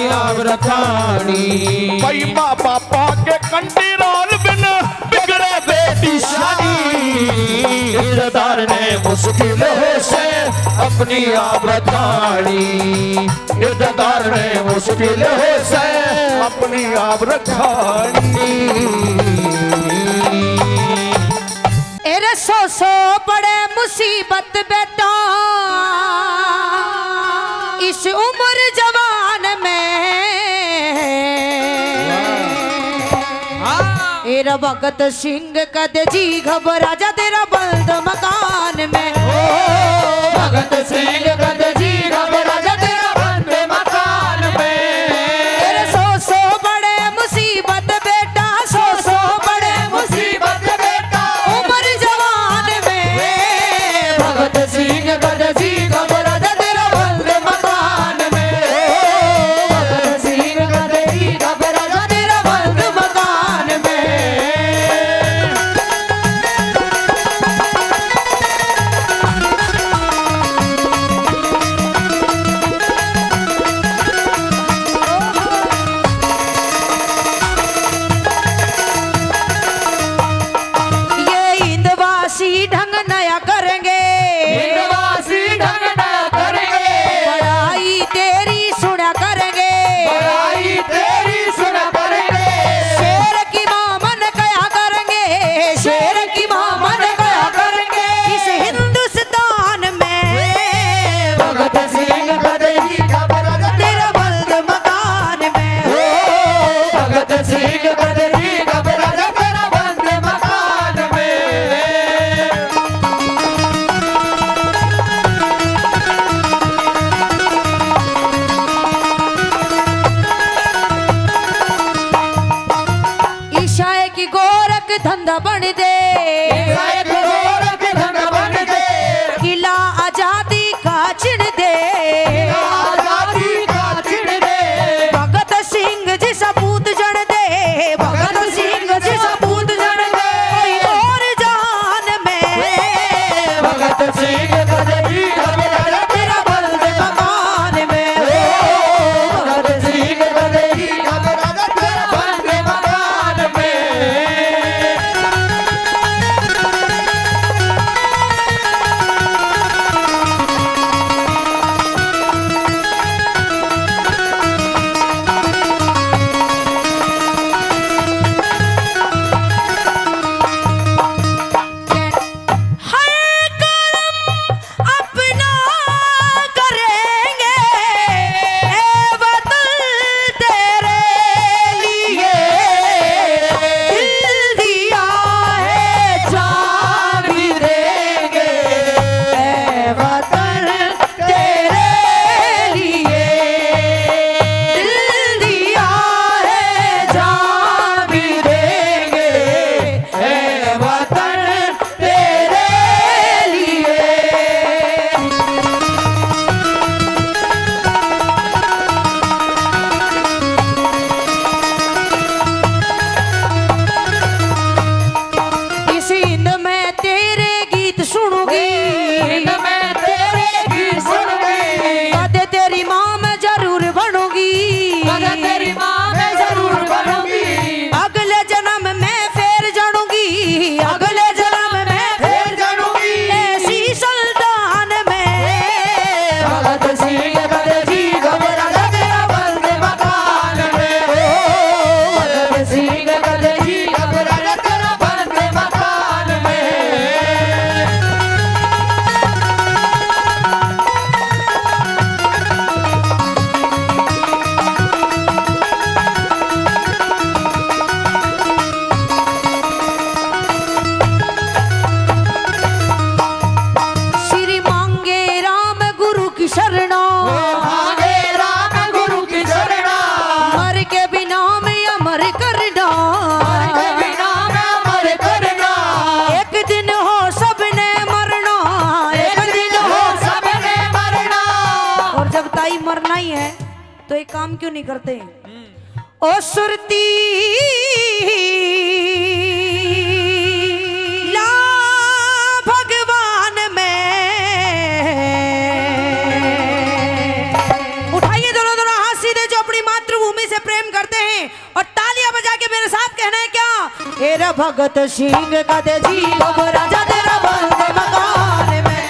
रखानी भाई माँ पापा के कंटी रोल बिन बिगड़े बेटी शादी इज्जतदार ने मुश्किल हो से अपनी रखानी इज्जतदार ने मुश्किल हो से अपनी आप रखानी एरे सो बड़े मुसीबत बेटा इस उम्र जवान में एरा भगत सिंह कद जी घबरा जा तेरा बंद मकान में भगत सिंह कद जी घबरा जा तेरा बंद मकान में एरे सो बड़े मुसीबत बेटा सो बड़े मुसीबत बेटा उम्र जवान में भगत सिंह कद जी घबरा जा तेरा बंद मकान में भगत सिंह कद जी घबरा जा तेरा बंद मकान में ये इंदवासी ढंग नया करेंगे हिंदवासी ढंग न करेंगे बड़ाई तेरी सुना करेंगे बड़ाई तेरी सुना करेंगे शेर की मां मन कया करेंगे शेर की मां मन कया करेंगे इस हिंदुस्तान में भगत सिंह कद जी घबरा जा तेरा बंद मकान में भगत सिंह कद जी घबरा जा तेरा बंद मकान में ईशाए की गोरख धंधा बन दे एक गोरख धन बन दे किला आजादी का चिन दे आजादी का चिढ़ दे भगत सिंह जी सपूत जन दे भगत सिंह जी सपूत जन दे कोई और जान में भगत सिंह कद जी घबरा जा तेरा बंद मकान में भगत सिंह कद जी घबरा जा तेरा बंद मकान में हर करम तो एक काम क्यों नहीं करते? ओ सुरती ला भगवान में, उठाइए दोनों दोनों हाथ सीधे जो अपनी मातृभूमि से प्रेम करते हैं और तालियां बजा के मेरे साथ कहना है क्या? तेरा भगत सिंह कदे जी राजा तेरा बंदे मकान में,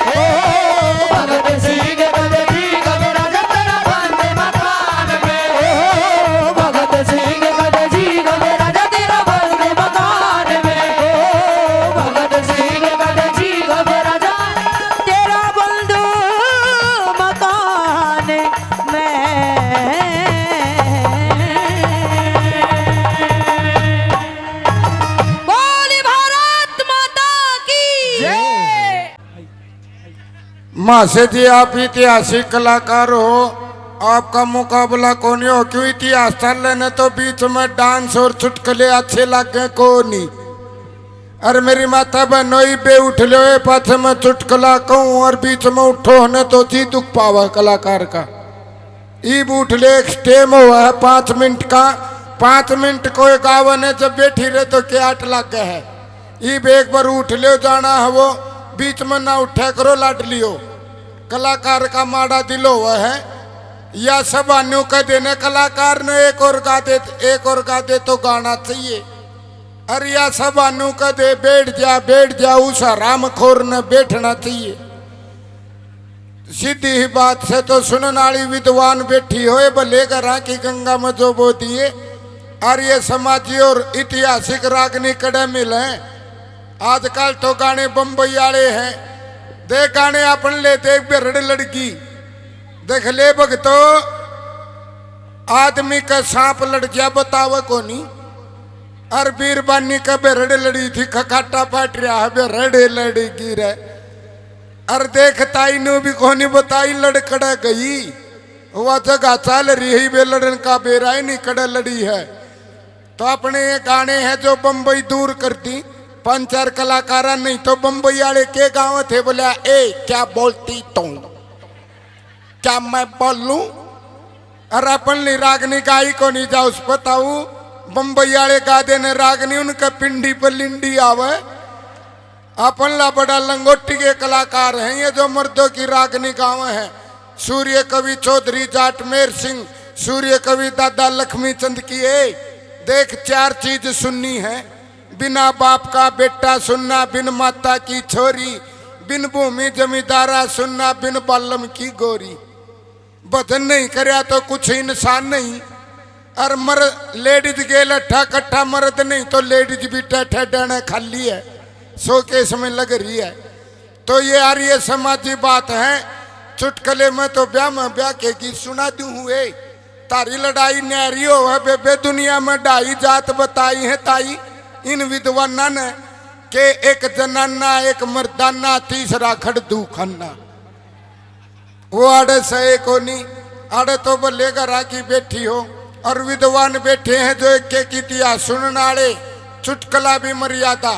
भगत सिंह कदे जी राजा तेरा बंदे मकान में, भगत सिंह कदे जी राजा तेरा बंदे मकान में, भगत सिंह कदे जी राजा तेरा बंधु मकान में। बोली भारत माता की माँ से जी आप ऐतिहासिक कलाकार हो, आपका मुकाबला कौन हो? क्यों इतिहास चल लेने तो बीच में डांस और चुटकुले अच्छे लगे को नहीं। अरे मेरी माता बहनों बे उठ लो पास में चुटकुला कहूँ और बीच में उठो होने तो जी दुख पावा कलाकार का। ईब उठ ले एक स्टेम हुआ है 5 मिनट का, 5 मिनट कोई गावन है जब बैठी रहे तो क्या आट लग गया है। ईब एक बार उठ ले जाना है वो, बीच में ना उठा करो लाड लियो। कलाकार का माड़ा दिल हुआ है या सब अन्यों का देने कलाकार ने एक और गा दे तो गाना चाहिए। अरे या सब अन्यों का दे बैठ जा उस हराम खोर ने बैठना चाहिए। सीधी ही बात से तो सुनने वाली विद्वान बैठी होए भले घरा की गंगा में जो बो दिए। आर्य समाजी और ऐतिहासिक रागनी कड़े मिले। आजकल तो गाने बम्बई वाले हैं, देख गाने अपन ले देख बेरड़ लड़की देख ले भगतो आदमी का सांप लड़ गया बतावे को नहीं। और बीरबानी का बेरड़ लड़ी थी खखाटा पाट रहा है बेरड़ लड़की रे। और देख ताई ने भी कोनी बताई लड़कड़ गई वह जगह चल रही है बे लड़न का बेराई नहीं कड़ा लड़ी है। तो अपने ये गाने हैं जो बम्बई दूर करती 5-4 कलाकार नहीं तो बम्बई वाले के गाँव थे बोले ए क्या बोलती तुम क्या मैं बोलूं। और अपन रागनी गाई को नहीं जाओ उस बताऊ बम्बई वाले गा देने रागनी उनका पिंडी पर लिंडी आवे। अपन ला बड़ा लंगोटी के कलाकार हैं ये जो मर्दों की रागनी गाँव है। सूर्य कवि चौधरी जाटमेर सिंह, सूर्य कवि दादा लक्ष्मी चंद की देख 4 चीज सुननी है। बिना बाप का बेटा सुनना, बिन माता की छोरी, बिन भूमि जमींदारा सुनना, बिन बालम की गोरी। भजन नहीं करया तो कुछ इंसान नहीं। और लेडीज के लट्ठा कट्ठा मर्द नहीं तो लेडीज भी टैठे डने खाली है शोकेस में लग रही है। तो ये आर्य समाजी बात है। चुटकले में तो ब्याह के गीत सुना दूं हुए तारी लड़ाई न्यारी हो है बेबे दुनिया में ढाई जात बताई है ताई इन विद्वाना ने के एक जनाना एक मर्दाना तीसरा खड़दू खन्ना। वो आड़े सहे को नहीं आड़े तो बल्ले घरा की बैठी हो और विद्वान बैठे हैं जो एक इतिहास सुनने वाले चुटकला भी मर्यादा।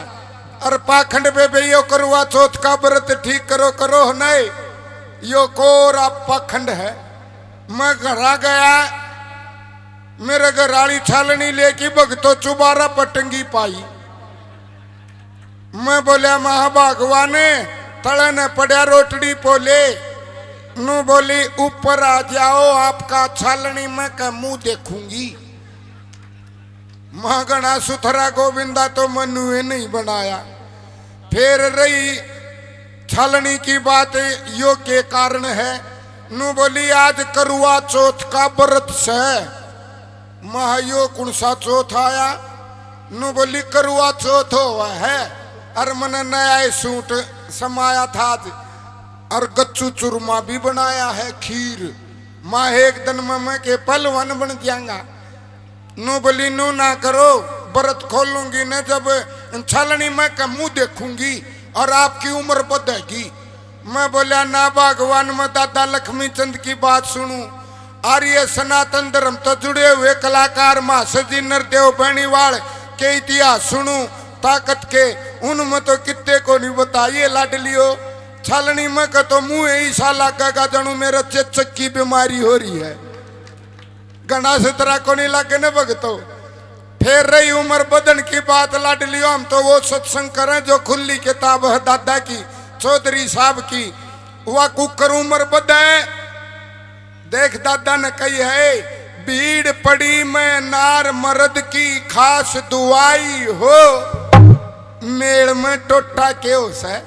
और पाखंड पे यो करवा चौथ का व्रत ठीक करो नहीं यो कोरा पाखंड है। मैं घरा गया मेरे घराली छालनी लेके भगतो चुबारा पटंगी पाई। मैं बोलिया महाभगवान तले ने पड़ा रोटड़ी पोले नू बोली ऊपर आ जाओ आपका छालनी में का मुंह देखूंगी। महागणा सुथरा गोविंदा तो मनुए नहीं बनाया। फिर रही छलनी की बात यो के कारण है नू बोली आज करुआ चौथ का व्रत से महायो कौन सा चौथ आया नू बोली करुआ चौथ हुआ है। और मन नया सूट समाया था आज और गच्चू चूरमा भी बनाया है खीर माँ एक दिन में मैं के पलवन बन जाऊंगा। नू बोली नू ना करो व्रत खोलूंगी न जब छलनी में का मुंह देखूंगी और आपकी उम्र बढ़ेगी। मैं बोला ना भगवान में दादा लक्ष्मी चंद की बात सुनूं। आर्य सनातन धर्म तो जुड़े हुए कलाकार महासजी नरदेव बेणीवाल के इतिहास सुनूं ताकत के उनमें तो कितने को नहीं बताइए लाडलियो छलनी में का तो मुंह ऐसा लगेगा जानू मेरा चेचक की बीमारी हो रही है। गणा से तरह को नहीं लगे न भगतो। फिर रही उम्र बदन की बात लाडलियो, हम तो वो सत्संग करें जो खुली किताब है दादा की, चौधरी साहब की। वह कुकर उम्र बदे देख दादा ने कही है, भीड़ पड़ी में नार मर्द की खास दुआई हो, मेल में टोटा के हो से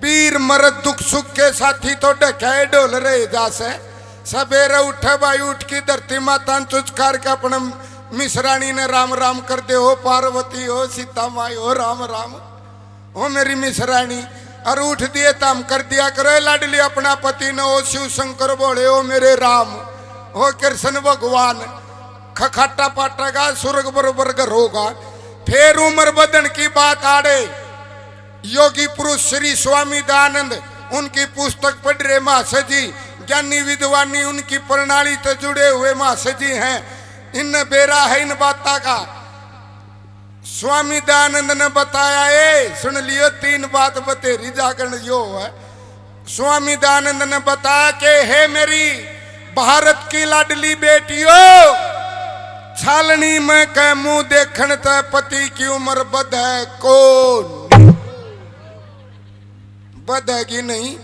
वीर मर्द दुख सुख के साथी तो डके डोल रहे जासे। सवेरे उठे भाई उठ की धरती माता चुचकार के अपने मिश्राणी ने राम राम कर दे, हो पार्वती हो सीता माई हो राम राम हो मेरी मिश्राणी। और उठ दिए तम कर दिया करो लाडली अपना पति ने, ओ शिव शंकर बोले ओ मेरे राम, हो कृष्ण भगवान। खखाटा पाटेगा स्वर्ग बरोबर घर होगा। फिर उम्र बदन की बात आड़े, योगी पुरुष श्री स्वामी दयानंद उनकी पुस्तक पढ़ रहे महाशय जी, ज्ञानी विद्वानी उनकी प्रणाली से जुड़े हुए महाशय जी हैं। इन बेरा है इन बाता का। स्वामी दयानंद ने बताया, ए सुन लियो, 3 बात बतेरी जागरण यो है। स्वामी दयानंद ने बताया कि हे मेरी भारत की लाडली बेटियों, छालनी में कह मुंह देखन त पति की उम्र बद है कौन बदगी नहीं।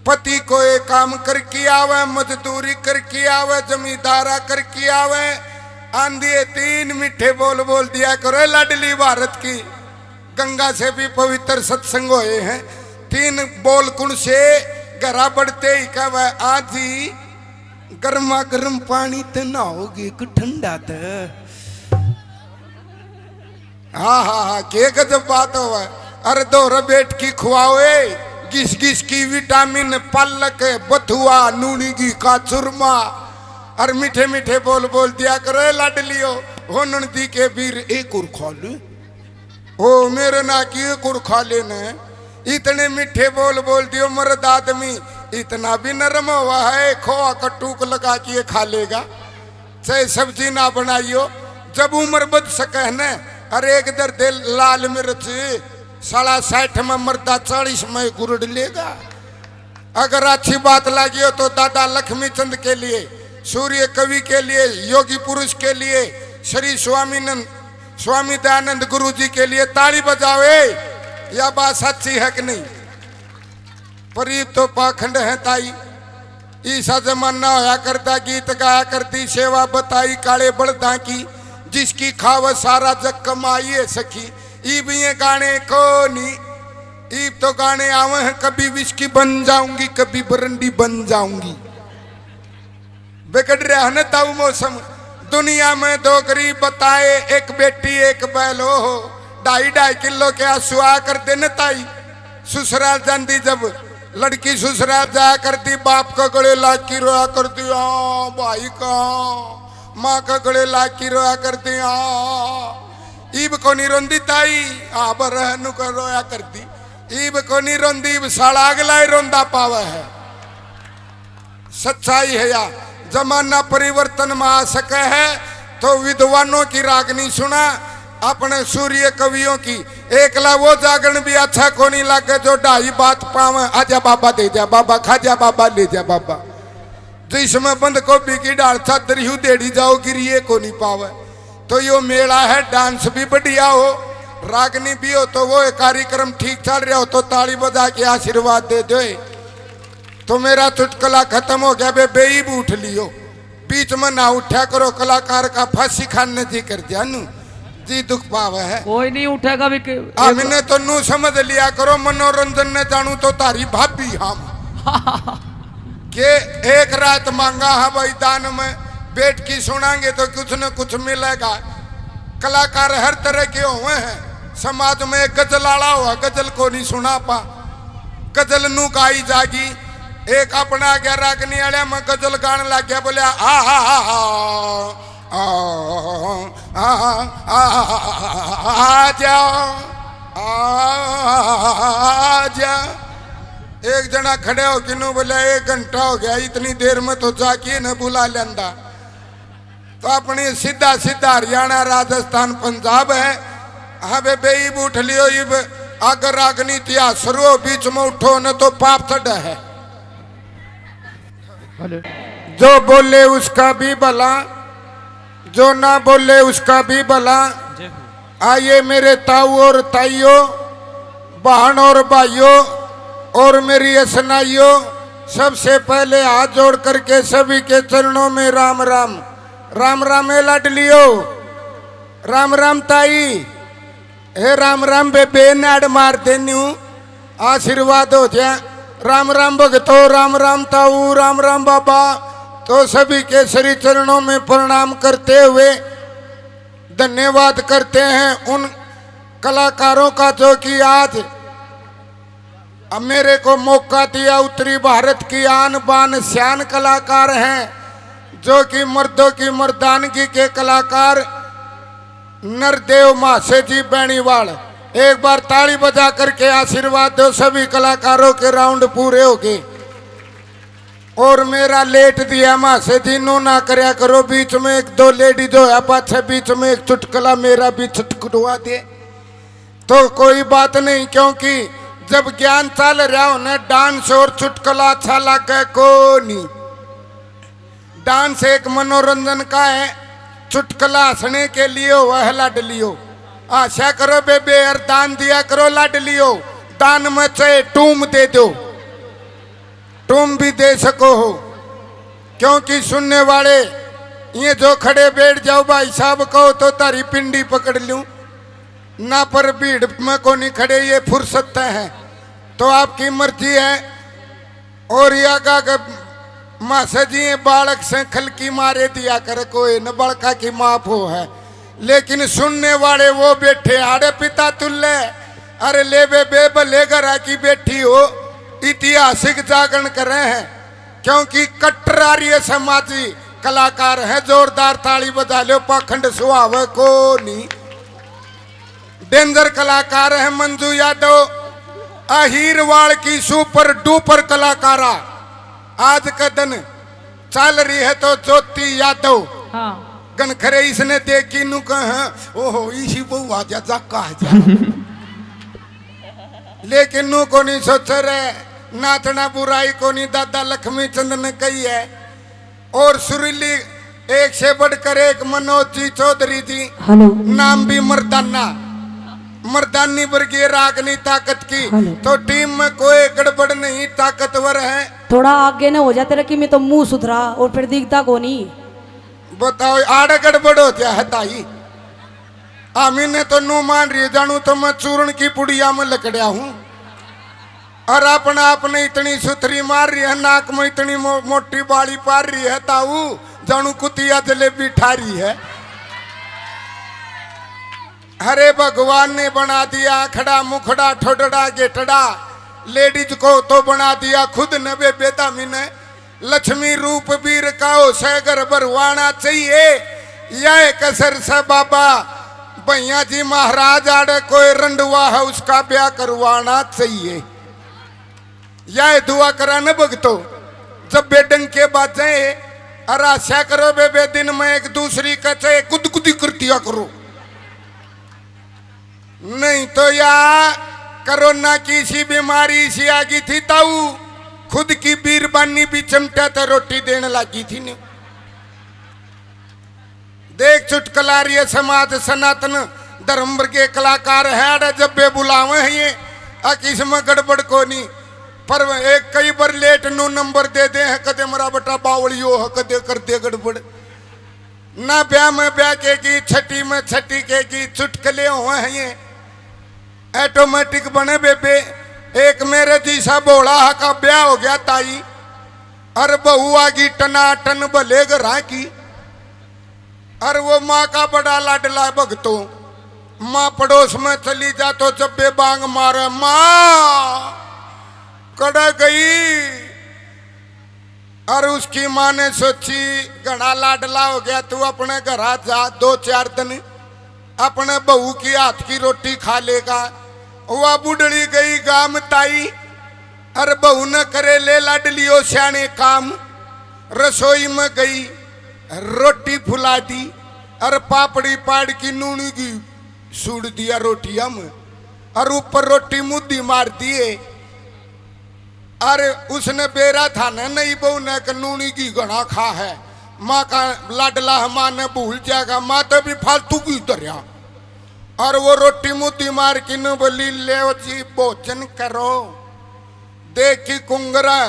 पति को एक काम करके आवे, मजदूरी करके आवे, जमींदारा करके आवे, आंधी 3 मीठे बोल बोल दिया करो लाडली भारत की। गंगा से भी पवित्र सत्संग हुए हैं। 3 बोल कुण से घरा बढ़ते ही कहे, आज ही गर्मा गर्म पानी तो नहाओगे कि ठंडा तो। हाँ के गजब बात हो। अरे दोहरा बेट की खुआओए, घिस घिस की विटामिन, पालक बथुआ, नूनी घी का चूरमा, और मीठे मीठे बोल बोल दिया करो लाडलियो। हो नंदी के वीर एक और खा ले, ओ मेरे ना की एक और खा लेना। इतने मीठे बोल बोल दियो, मर्द आदमी इतना भी नरम हुआ है, खोआ का टूक लगा के खा लेगा, चाहे सब्जी ना बनाइयो। जब उम्र बद सके न, अरे एक दर दे लाल मिर्च 60 में मर्दा 40 में गुरड़ लेगा। अगर अच्छी बात लगी हो तो दादा लक्ष्मी चंद के लिए, सूर्य कवि के लिए, योगी पुरुष के लिए, श्री स्वामी दयानंद गुरु जी के लिए ताली बजावे। यह बात सच्ची है कि नहीं? परीब तो पाखंड है ताई। ईसा जमाना होया करता, गीत गाया करती, सेवा बताई काले बड़दा की, जिसकी खाव सारा जग कमाई है सखी। ईब ये गाने को नहीं, ईब तो गाने आवे हैं, कभी विस्की बन जाऊंगी, कभी बरंडी बन जाऊंगी। बिगड़ रहा है न ताऊ मौसम। दुनिया में 2 गरीब बताए, एक बेटी एक बैल हो, 2.5 किलो के आंसुआ कर देने ताई। ससुराल जाती जब लड़की ससुराल जाया करती, बाप का गले ला की रोया करती, भाई का माँ का गले ला की रोया करती। ईब को नहीं रोंदी ताई, बरहनु को रोया करती। ईब को नहीं रोंदी, ईब साला अगला ही रोंदा पावा है। सच्चाई है या जमाना परिवर्तन में आ सके है तो विद्वानों की रागनी सुना, अपने सूर्य कवियों की। एकला वो जागरण भी अच्छा को नहीं लगे जो 2.5 बात पावे, आजा बाबा दे जा बाबा, खा जा बाबा, ले जा बाबा। जिसमें बंद गोभी की डाल चादर यू देड़ी जाओ गिरिए को नहीं पावे। तो यो मेला है, डांस भी बढ़िया हो, रागनी भी हो, तो वो कार्यक्रम ठीक चल रहा हो तो ताली बजा के आशीर्वाद दे दो। तो मेरा चुटकुला खत्म हो गया, बेईब उठ लियो, बीच में ना उठा करो, कलाकार का फांसी खाने जी कर जानू जी दुख पावे है। कोई नहीं उठेगा भी हमने तो नू समझ लिया करो, मनोरंजन ने जानू तो तारी भाभी हम के एक रात मांगा है भाई दान में, बैठ की सुनाएंगे तो कुछ न कुछ मिलेगा। कलाकार हर तरह के हुए हैं समाज में। गजल आला हुआ, गजल को नहीं सुना पा, गजल नू गाई जागी। एक अपना गया रागनी आया में गजल गाने लग गया, बोले आजा आजा। एक जना खड़े हो कि बोले 1 घंटा हो गया, इतनी देर में तो जाके न बुला लेंदा। तो अपनी सीधा सीधा हरियाणा राजस्थान पंजाब है। हाँ बेईब उठ लियो, इब अगर रागनी इतिहास शुरू बीच में उठो न तो पाप चढ़ा है। जो बोले उसका भी भला, जो ना बोले उसका भी भला। जय हो। आइए मेरे ताऊ और ताइयों, बहन और भाइयों और मेरी असनाइयों, सबसे पहले हाथ जोड़ करके सभी के चरणों में राम राम। राम राम है लाडलियो, राम राम ताई, हे राम राम बेबे नाड़ मार देन्यू, आशीर्वाद हो जाए। राम राम भगतो, राम राम ताऊ, राम राम बाबा। तो सभी के श्री चरणों में प्रणाम करते हुए धन्यवाद करते हैं उन कलाकारों का जो कि आज अब मेरे को मौका दिया। उत्तरी भारत की आन बान शान कलाकार हैं, जो कि मर्दों की मर्दानगी के कलाकार नरदेव मासे जी बैणीवाल। एक बार ताली बजा करके आशीर्वाद दो, सभी कलाकारों के राउंड पूरे हो गए। और मेरा लेट दिया मासे जी नो ना करया करो, बीच में एक दो लेडी जो है पाछे बीच में एक चुटकुला मेरा भी छटकुटवा दे तो कोई बात नहीं, क्योंकि जब ज्ञान चल रहा हो ना, डांस और चुटकुला अच्छा लगे को नहीं। डांस एक मनोरंजन का है, चुटकुला हंसने के लिए हो वह लाडलियो। आशा करो बेबे यार, दान दिया करो लाडलियो। दान में चाहे टूम दे दो, टूम भी दे सको हो, क्योंकि सुनने वाले ये जो खड़े बैठ जाओ भाई साहब कहो तो तारी पिंडी पकड़ लूं ना, पर भीड़ में को नहीं खड़े, ये फुर्सत है तो आपकी मर्जी है। और या का मासा जी बालक से खलकी मारे दिया कर, कोई न बड़का की माफ हो है, लेकिन सुनने वाले वो बैठे आड़े पिता तुल्ले। अरे ले बे भले घरा की बैठी हो, ऐतिहासिक जागरण कर रहे हैं, क्योंकि कट्टर आर्य समाजी कलाकार है। जोरदार ताली बजा लो, पाखंड सुहाव को नहीं। डेंजर कलाकार है मंजू यादव, अहीरवाड़ की सुपर डुपर कलाकारा। आज का दिन चल रही है तो ज्योति यादव। हाँ गनखरे इसने देखी नु कहा ओहो इसी बहु आ जा जा। लेकिन नु को नहीं सोच रहे, नाचना बुराई को नहीं, दादा लक्ष्मी चंद ने कही है। और सुरीली एक से बढ़कर एक मनोज जी चौधरी जी, नाम भी मर्दाना, मर्दानी वर्गीय रागनी ताकत की। तो टीम में कोई गड़बड़ नहीं, ताकतवर है। थोड़ा आगे न हो जाते रखी मैं तो मुंह सुधरा और फिर दिखता को नहीं। बताओ आड़ गड़बड़ हो जाए है ताई। आमी ने तो नू मान रही जानू तो मैं चूर्ण की पुड़िया में लकड़िया हूं, और अपना आपने इतनी सुथरी मार रही है, नाक में इतनी मोटी बाली पार रही है ताऊ जानू कुतिया जलेबी ठारी है। हरे भगवान ने बना दिया खड़ा मुखड़ा ठोडड़ा गेटड़ा, लेडीज को तो बना दिया खुद न बेटा मिने। लक्ष्मी रूप वीर काओ सैगर भरवाना चाहिए, यह कसर से बाबा भैया जी महाराज आड़े कोई रंडवा है उसका ब्याह करवाना चाहिए। यह दुआ करा न भगतो, जब बेडंग के बाजे और आशा करो बेबे दिन में एक दूसरी का चाहे गुदगुदी कर दिया करो, नहीं तो या कोरोना की सी बीमारी सी आ गई थी ताऊ, खुद की बीरबानी भी चमटा तो रोटी देने लगी थी ने। देख चुटकुलारी समाज सनातन धर्म के कलाकार है, जब बे बुलावे हैं ये किसमें गड़बड़ को नहीं। पर एक कई बार लेट नो नंबर दे दे हैं, कदे मरा बटा बावलियो है, कदे कर दे गड़बड़ ना। ब्याह में ब्याह के की, छठी में छठी के की, चुटकुले हुए हैं ये ऑटोमेटिक बने बेबे। एक मेरे जैसा बोला का ब्याह हो गया ताई, और बहू आ गई टनाटन भले घरा की, और वो माँ का बड़ा लाडला भगतो। माँ पड़ोस में चली जा तो जब बे बांग मारे माँ कड़ा गई, और उसकी माँ ने सोची घना लाडला हो गया तू अपने घर जा, 2-4 दिन अपने बहू की हाथ की रोटी खा लेगा। वह बुढ़ड़ी गई गाम ताई, और बहू न करे ले लाडलियो सियाने काम। रसोई में गई, रोटी फुला दी, और पापड़ी पाड़ की नूनी की सूड़ दिया रोटिया में, और ऊपर रोटी मुद्दी मार दिए। अरे उसने बेरा था ना नहीं बहू ने नूनी की घना खा है, माँ का लाडला माँ ने भूल जाएगा, माँ तो भी फालतू की तरह। और वो रोटी मुद्दी मार के न बोली ले जी भोजन करो। देखी कुंगरा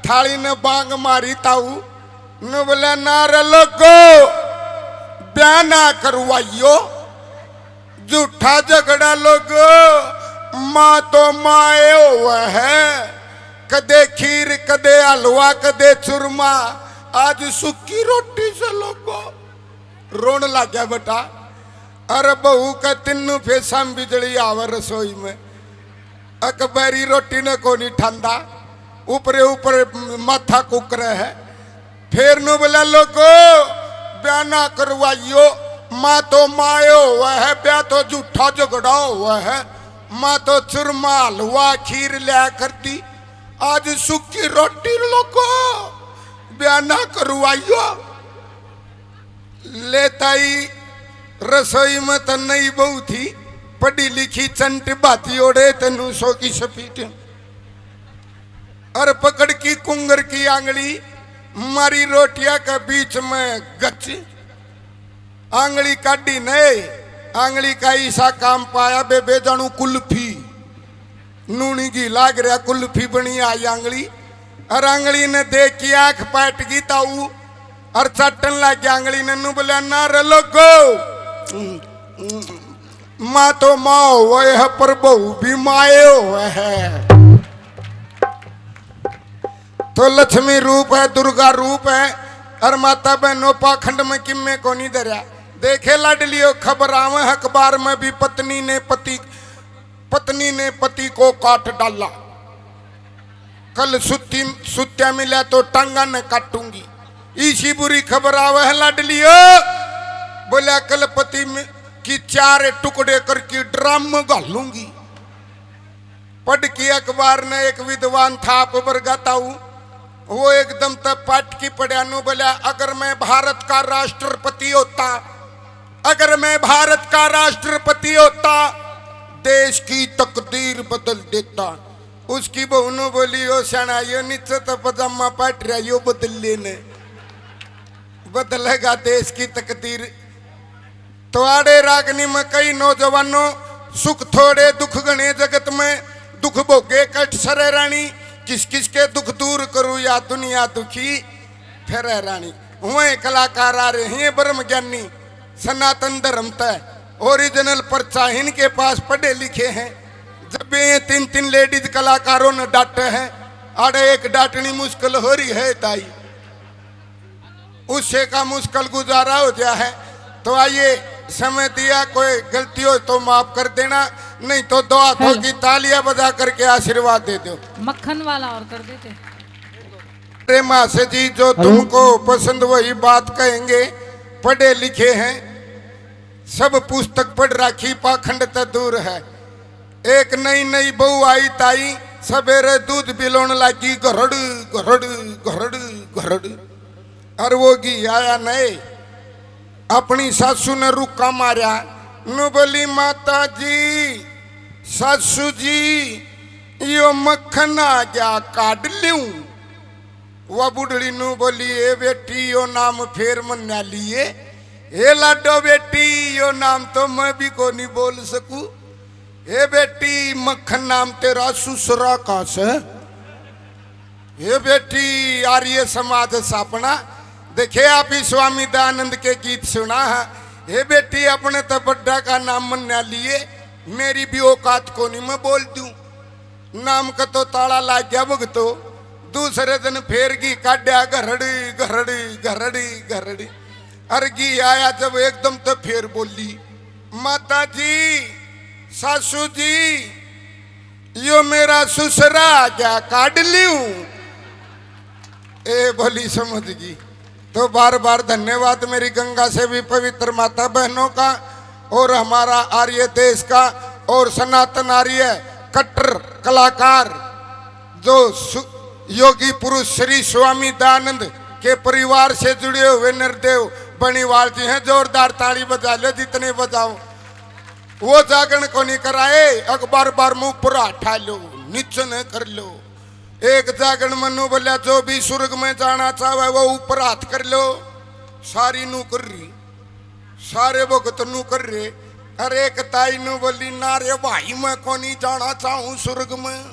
थाली ने बांग मारी ताऊ न बोला नार लोगो ब्याह ना करवाइयो, झूठा झगड़ा लोगो, माँ तो माए हुआ है, कदे खीर कदे हलवा कदे चूरमा, आज सूखी रोटी से लोगो। रोन लग गया बेटा। अरे बहू का तीनों फेसा बिजली आवे रसोई में, अकबरी रोटी ने को नहीं ठंडा, ऊपरे ऊपर माथा कुकर है। फिर नु बोला लोगो ब्याह ना करवाइयो, माँ तो मायो हुआ है, ब्याह तो झूठा झगड़ा हुआ है, माँ तो चूरमा हलवा खीर लिया करती, आज सूखी रोटी लोगो ब्याह ना करवाइयो। लेता ही रसोई में तो नई बहू थी, पढ़ी लिखी चंट बाती ओढ़े तेनू सो की सपीट, और पकड़ की कुंगर की आंगली मारी रोटिया के बीच में गच, आंगली काटी नहीं, आंगली का ऐसा काम पाया बेबे जानू कुल्फी, नूनी की लाग रहा कुल्फी बनी आई आंगली, और आंगली ने देख की आंख पाट गई ताऊ और चटन लग गया आंगली ने। नू बोला ना लोगो माँ तो माँ हुआ है पर बहू भी माए हुआ है। तो लक्ष्मी रूप है, दुर्गा रूप है, और माता बहनों पाखंड में किम्मे को नहीं धरा। देखे लाडलियो खबर आवे अखबार में भी पत्नी ने पति को काट डाला, कल सुत्या मिला तो टांगा न काटूंगी। इसी बुरी खबर आवे है लाडलियो, बोला कल पति की 4 टुकड़े करके ड्रम में घालूंगी। पढ़ के अखबार ने एक विद्वान था बरगाताऊ, वो एकदम तब पाठ की पढ़ा नु बोला अगर मैं भारत का राष्ट्रपति होता, अगर मैं भारत का राष्ट्रपति होता देश की तकदीर बदल देता। उसकी बहू ने बोली ओ सना यो नीचे तो पजामा पाट रहा यो बदल लेने, बदलेगा देश की तकदीर। तो आड़े रागनी में कई नौजवानों सुख थोड़े दुख गणे जगत में, दुख भोगे कट सरे रानी, किस किस के दुख दूर करूं या दुनिया दुखी फिर रानी। हुए कलाकार आ रहे हैं ब्रह्म ज्ञानी, सनातन धर्म तय ओरिजिनल पर्चा इनके पास पढ़े लिखे हैं। जब ये 3 लेडीज कलाकारों ने डांटे हैं, आड़े एक डांटनी मुश्किल हो रही है ताई, उससे का मुश्किल गुजारा हो गया है। तो आइए समय दिया, कोई गलती हो तो माफ कर देना, नहीं तो 2 हाथों की तालियां बजा करके आशीर्वाद दे दो। मक्खन वाला और कर देते। अरे माँ से जी जो तुमको पसंद वही बात कहेंगे, पढ़े लिखे हैं, सब पुस्तक पढ़ रखी, पाखंड तो दूर है। एक नई बहू आई ताई, सवेरे दूध पिलोन लगी, घरड़ घरड़ घरड़ घरड़, और वो घी आया नहीं। अपनी सासू ने रुका मारा, नु बोली माता जी सासू जी यो मक्खन आ गया काट लूं। वह बुढ़ड़ी नु बोली ए बेटी यो नाम फेर मन्या लिए, ए लाडो बेटी यो नाम तो मैं भी को नहीं बोल सकूं। ए बेटी मक्खन नाम तेरा ससुरा का से, ए बेटी आर्य समाज सापना। देखे आप ही स्वामी दयानंद के गीत सुना है, हे बेटी अपने तो बड्डा का नाम मन्या लिए, मेरी भी औकात को नहीं मैं बोल दूं। नाम का तो ताला लाग गया भुगतो, दूसरे दिन फेर घी काढ़ा, घरड़ी घरड़ी घरड़ी घरड़ी, और घी आया जब एकदम तो फिर बोली माता जी सासू जी यो मेरा ससुरा आ गया काट लूं। ए बोली समझ गई। तो बार बार धन्यवाद मेरी गंगा से भी पवित्र माता बहनों का, और हमारा आर्य देश का, और सनातन आर्य कट्टर कलाकार जो योगी पुरुष श्री स्वामी दयानंद के परिवार से जुड़े हुए निर्देव बनीवाल जी हैं। जोरदार ताली बजा लो, जितने बजाओ। वो जागरण को नहीं कराए, अखबार बार मुंह पर उठा लो, नीचे न कर लो। एक जागरण मनु बोलिया जो भी स्वर्ग में जाना चाहे वो ऊपर हाथ कर लो, सारी नू कर रही, सारे भगत नू कर रहे। अरे एक ताई नू बोली ना रे भाई मैं कोनी जाना चाहूं स्वर्ग में।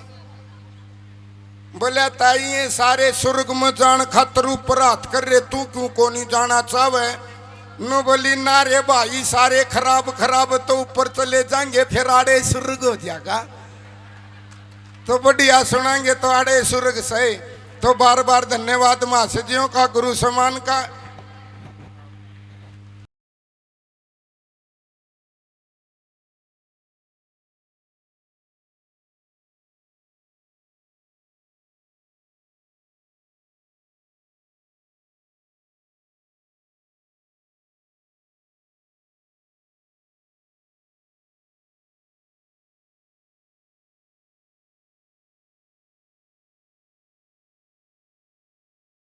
बोले ताई ये सारे स्वर्ग में जान खातर ऊपर हाथ कर रहे, तू क्यों कोनी जाना चाहे। नो बोली ना रे भाई सारे खराब खराब तो ऊपर चले जाएंगे, फिर आड़े स्वर्ग हो जाएगा। तो बढ़िया सुनाएंगे तो आड़े स्वर्ग सही। तो बार बार धन्यवाद महाशजियों का, गुरु समान का।